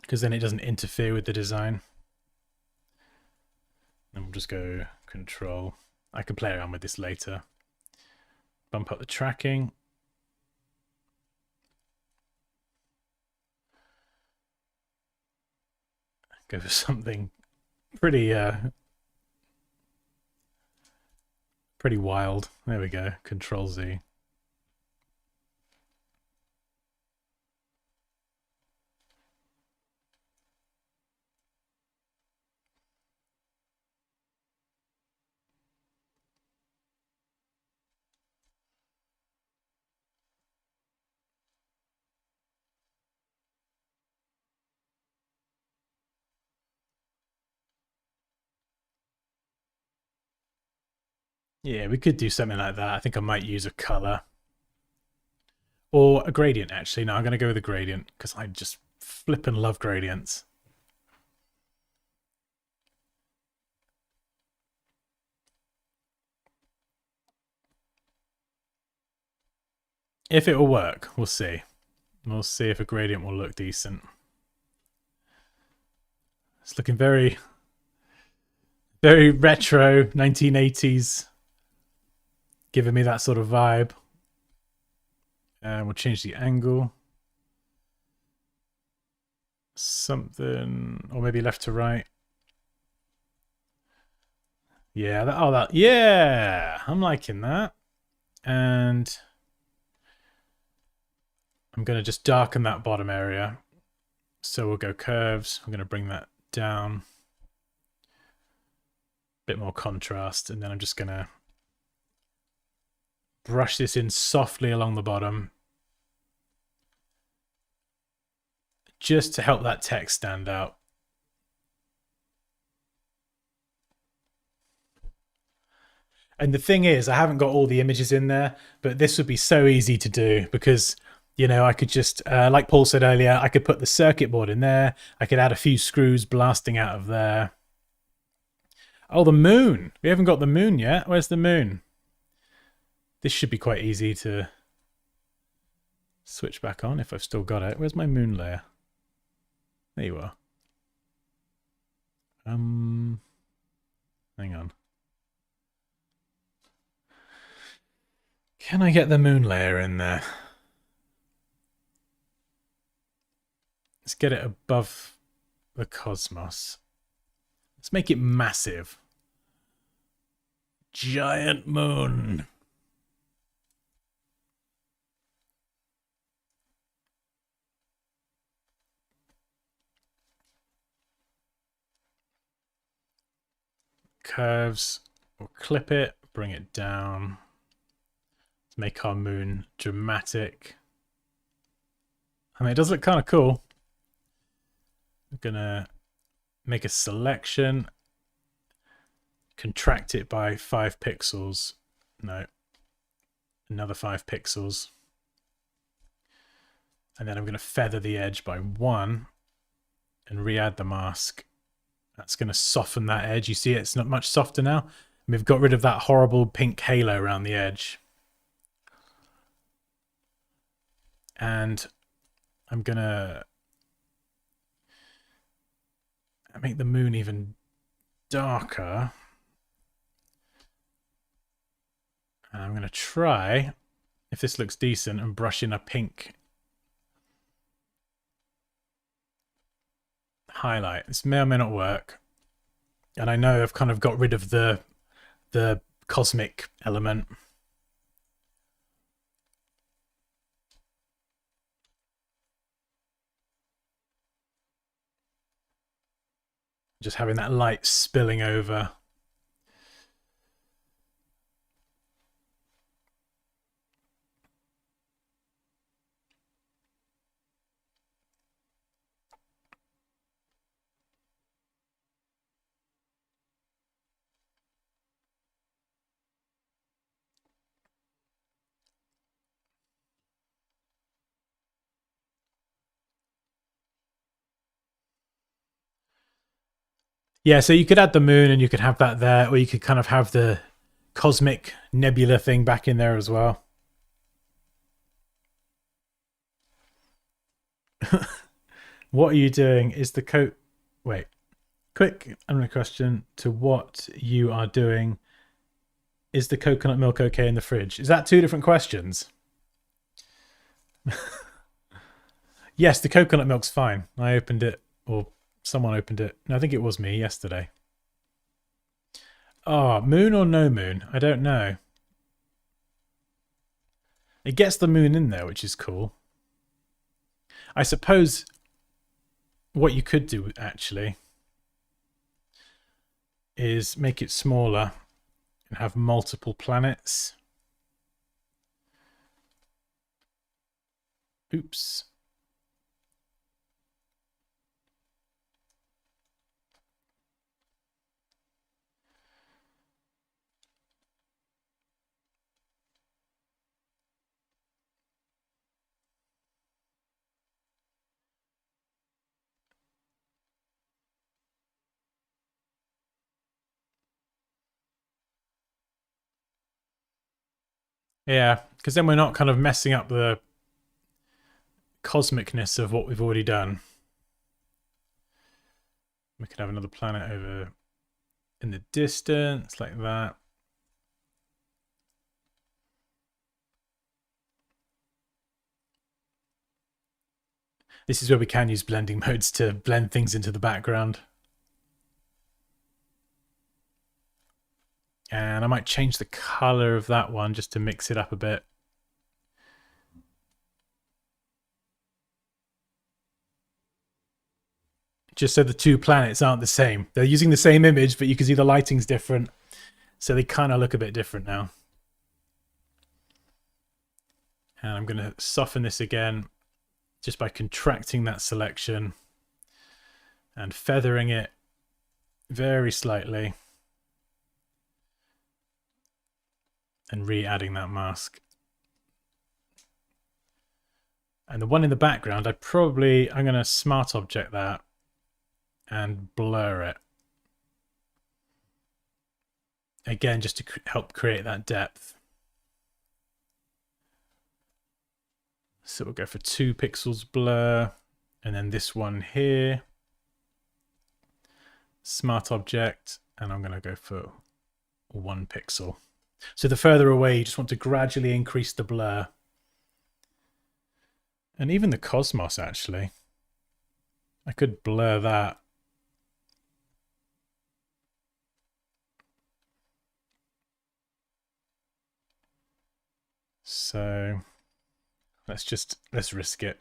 Because then it doesn't interfere with the design. And we'll just go control. I can play around with this later. Bump up the tracking. Go for something pretty pretty wild. There we go. Control Z. Yeah, we could do something like that. I think I might use a color. Or a gradient, actually. No, I'm going to go with a gradient, because I just flippin' love gradients. If it will work, we'll see. We'll see if a gradient will look decent. It's looking very, very retro, 1980s. Giving me that sort of vibe. And we'll change the angle. Something, or maybe left to right. Yeah, yeah, I'm liking that. And I'm going to just darken that bottom area. So we'll go curves. I'm going to bring that down. Bit more contrast. And then I'm just going to brush this in softly along the bottom. Just to help that text stand out. And the thing is, I haven't got all the images in there, but this would be so easy to do because, you know, I could just, like Paul said earlier, I could put the circuit board in there. I could add a few screws blasting out of there. Oh, the moon. We haven't got the moon yet. Where's the moon? This should be quite easy to switch back on if I've still got it. Where's my moon layer? There you are. Hang on. Can I get the moon layer in there? Let's get it above the cosmos. Let's make it massive. Giant moon. Curves. We'll clip it, bring it down. Let's make our moon dramatic. I mean, it does look kind of cool. I'm gonna make a selection, contract it by 5 pixels. No, another 5 pixels. And then I'm going to feather the edge by 1 and re-add the mask. That's going to soften that edge. You see it's not much softer now. And we've got rid of that horrible pink halo around the edge. And I'm going to make the moon even darker. And I'm going to try, if this looks decent, and brush in a pink highlight. This may or may not work. And I know I've kind of got rid of the cosmic element. Just having that light spilling over. Yeah, so you could add the moon and you could have that there, or you could kind of have the cosmic nebula thing back in there as well. What are you doing? Is the coat... Wait. Quick question to what you are doing. Is the coconut milk okay in the fridge? Is that two different questions? Yes, the coconut milk's fine. I opened it, or someone opened it. No, I think it was me yesterday. Oh, moon or no moon? I don't know. It gets the moon in there, which is cool. I suppose what you could do, actually, is make it smaller and have multiple planets. Oops. Yeah, because then we're not kind of messing up the cosmicness of what we've already done. We could have another planet over in the distance, like that. This is where we can use blending modes to blend things into the background. And I might change the color of that one just to mix it up a bit. Just so the two planets aren't the same. They're using the same image, but you can see the lighting's different. So they kind of look a bit different now. And I'm going to soften this again just by contracting that selection and feathering it very slightly. And re-adding that mask. And the one in the background, I'm going to smart object that and blur it. Again, just to help create that depth. So we'll go for 2 pixels blur, and then this one here, smart object, and I'm going to go for 1 pixel. So the further away, you just want to gradually increase the blur. And even the cosmos, actually. I could blur that. So let's risk it.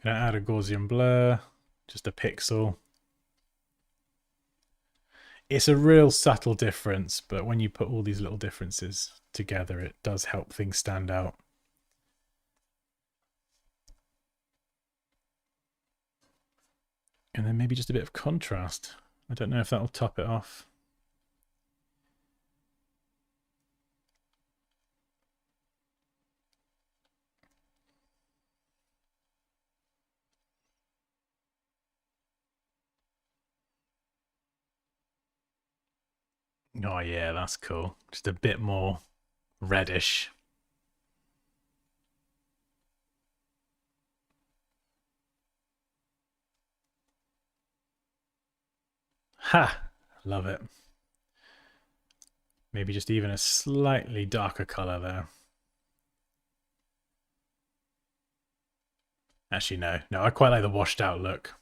Gonna add a Gaussian blur, just a pixel. It's a real subtle difference, but when you put all these little differences together, it does help things stand out. And then maybe just a bit of contrast. I don't know if that'll top it off. Oh yeah, that's cool. Just a bit more reddish. Ha! Love it. Maybe just even a slightly darker color there. Actually, no. No, I quite like the washed out look.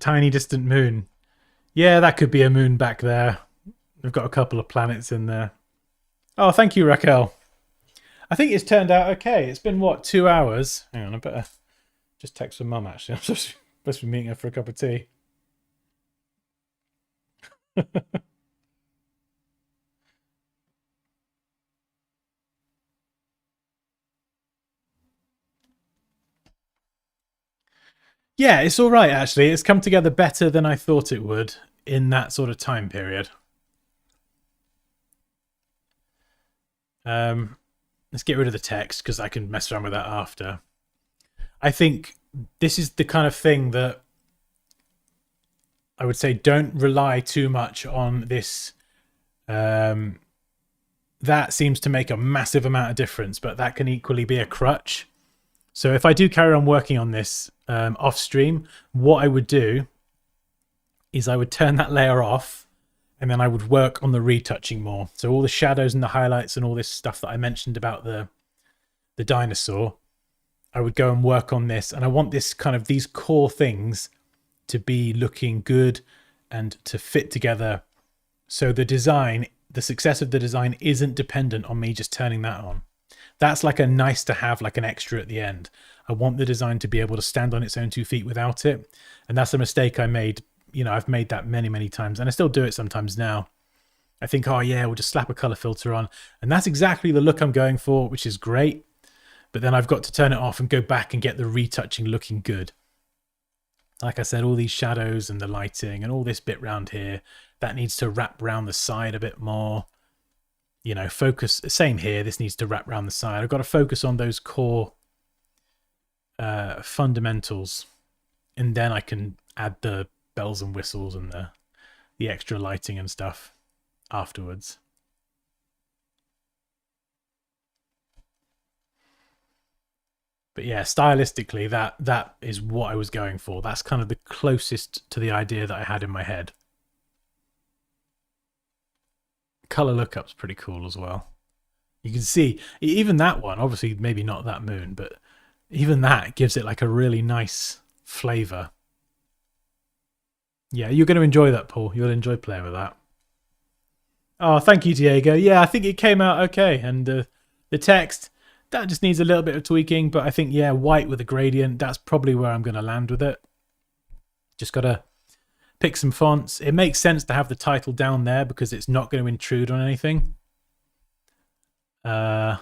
tiny distant moon. Yeah, that could be a moon back there. We've got a couple of planets in there. Oh, thank you, Raquel. I think it's turned out okay. It's been, what, 2 hours? Hang on, I better just text my mum, actually. I'm supposed to be meeting her for a cup of tea. Yeah, it's all right, actually. It's come together better than I thought it would in that sort of time period. Let's get rid of the text because I can mess around with that after. I think this is the kind of thing that I would say don't rely too much on this. That seems to make a massive amount of difference, but that can equally be a crutch. So if I do carry on working on this off stream, what I would do is I would turn that layer off and then I would work on the retouching more. So all the shadows and the highlights and all this stuff that I mentioned about the dinosaur, I would go and work on this. And I want this kind of these core things to be looking good and to fit together. So the design, the success of the design isn't dependent on me just turning that on. That's like a nice to have, like an extra at the end. I want the design to be able to stand on its own 2 feet without it. And that's a mistake I made. You know, I've made that many, many times, and I still do it sometimes now. I think, oh yeah, we'll just slap a color filter on. And that's exactly the look I'm going for, which is great. But then I've got to turn it off and go back and get the retouching looking good. Like I said, all these shadows and the lighting and all this bit round here, that needs to wrap around the side a bit more. You know, focus, same here, this needs to wrap around the side. I've got to focus on those core fundamentals. And then I can add the bells and whistles and the extra lighting and stuff afterwards. But yeah, stylistically, that is what I was going for. That's kind of the closest to the idea that I had in my head. Color lookup's pretty cool as well. You can see even that one, obviously maybe not that moon, but even that gives it like a really nice flavor. Yeah, you're going to enjoy that, Paul. You'll enjoy playing with that. Oh, thank you, Diego. Yeah, I think it came out okay. And the text, that just needs a little bit of tweaking. But I think, yeah, white with a gradient, that's probably where I'm going to land with it. Just got to pick some fonts. It makes sense to have the title down there because it's not going to intrude on anything. Yeah,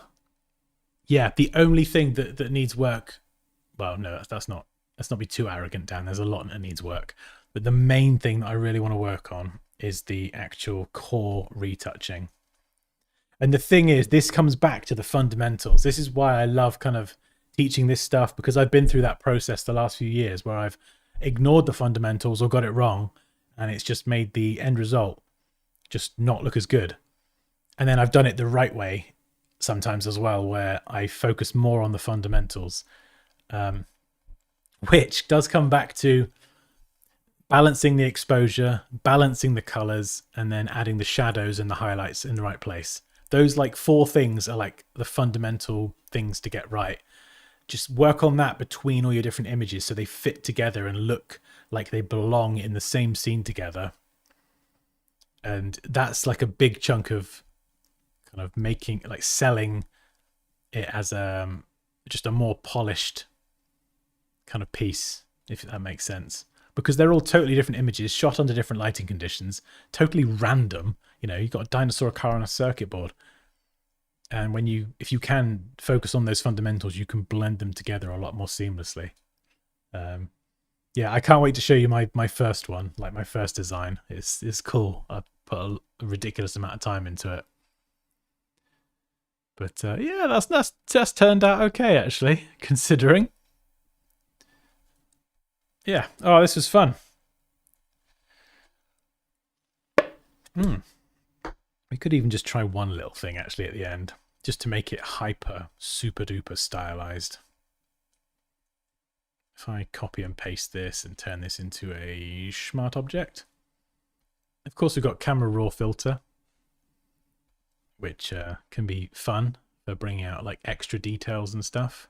the only thing that needs work... Well, no, let's not be too arrogant, Dan. There's a lot that needs work. But the main thing that I really want to work on is the actual core retouching. And the thing is, this comes back to the fundamentals. This is why I love kind of teaching this stuff, because I've been through that process the last few years where I've ignored the fundamentals or got it wrong, and it's just made the end result just not look as good. And then I've done it the right way sometimes as well, where I focus more on the fundamentals, which does come back to balancing the exposure, balancing the colors, and then adding the shadows and the highlights in the right place. Those like 4 things are like the fundamental things to get right. Just work on that between all your different images so they fit together and look like they belong in the same scene together. And that's like a big chunk of kind of making, like selling it as just a more polished kind of piece, if that makes sense. Because they're all totally different images, shot under different lighting conditions, totally random. You know, you've got a dinosaur car on a circuit board. And if you can focus on those fundamentals, you can blend them together a lot more seamlessly. Yeah, I can't wait to show you my first one, like my first design. It's cool. I put a ridiculous amount of time into it. But yeah, that's turned out okay, actually, considering. Yeah. Oh, this was fun. We could even just try one little thing actually at the end, just to make it hyper, super duper stylized. If I copy and paste this and turn this into a smart object. Of course, we've got camera raw filter, which can be fun for bringing out like extra details and stuff.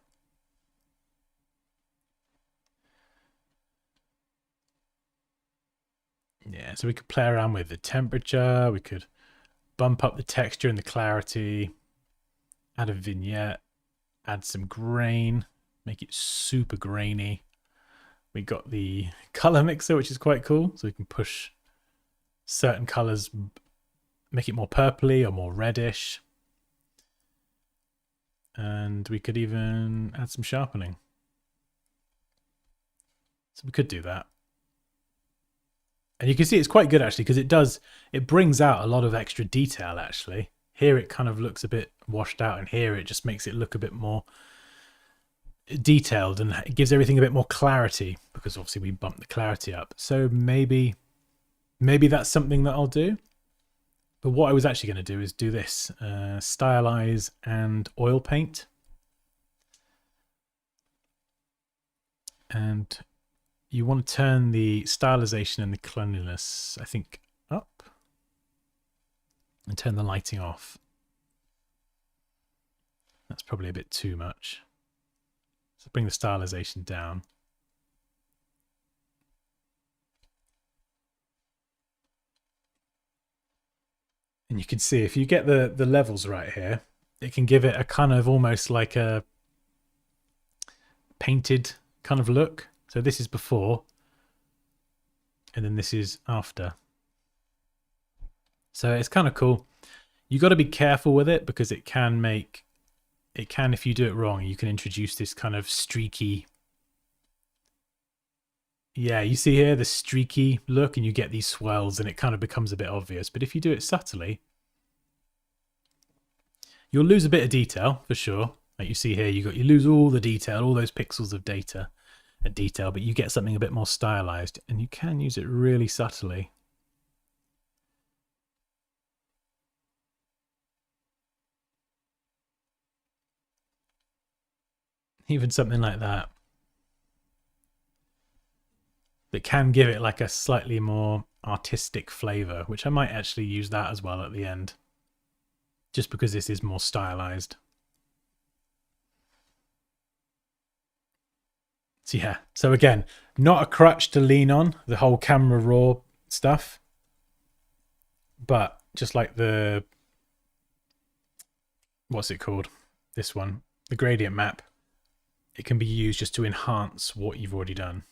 Yeah, so we could play around with the temperature. We could bump up the texture and the clarity, add a vignette, add some grain, make it super grainy. We got the color mixer, which is quite cool. So we can push certain colors, make it more purpley or more reddish. And we could even add some sharpening. So we could do that. And you can see it's quite good actually, because it brings out a lot of extra detail actually. Here it kind of looks a bit washed out, and here it just makes it look a bit more detailed, and it gives everything a bit more clarity, because obviously we bumped the clarity up. So maybe that's something that I'll do. But what I was actually going to do is do this, stylize and oil paint. And you want to turn the stylization and the cleanliness, I think, up. And turn the lighting off. That's probably a bit too much. So bring the stylization down. And you can see if you get the levels right here, it can give it a kind of almost like a painted kind of look. So this is before, and then this is after. So it's kind of cool. You got to be careful with it, because it can, if you do it wrong, you can introduce this kind of streaky. Yeah, you see here the streaky look, and you get these swells, and it kind of becomes a bit obvious. But if you do it subtly, you'll lose a bit of detail for sure. Like you see here, you lose all the detail, all those pixels of detail, but you get something a bit more stylized, and you can use it really subtly. Even something like that can give it like a slightly more artistic flavor, which I might actually use that as well at the end, just because this is more stylized. So yeah, so again, not a crutch to lean on, the whole camera raw stuff, but just like the, what's it called? This one, the gradient map. It can be used just to enhance what you've already done.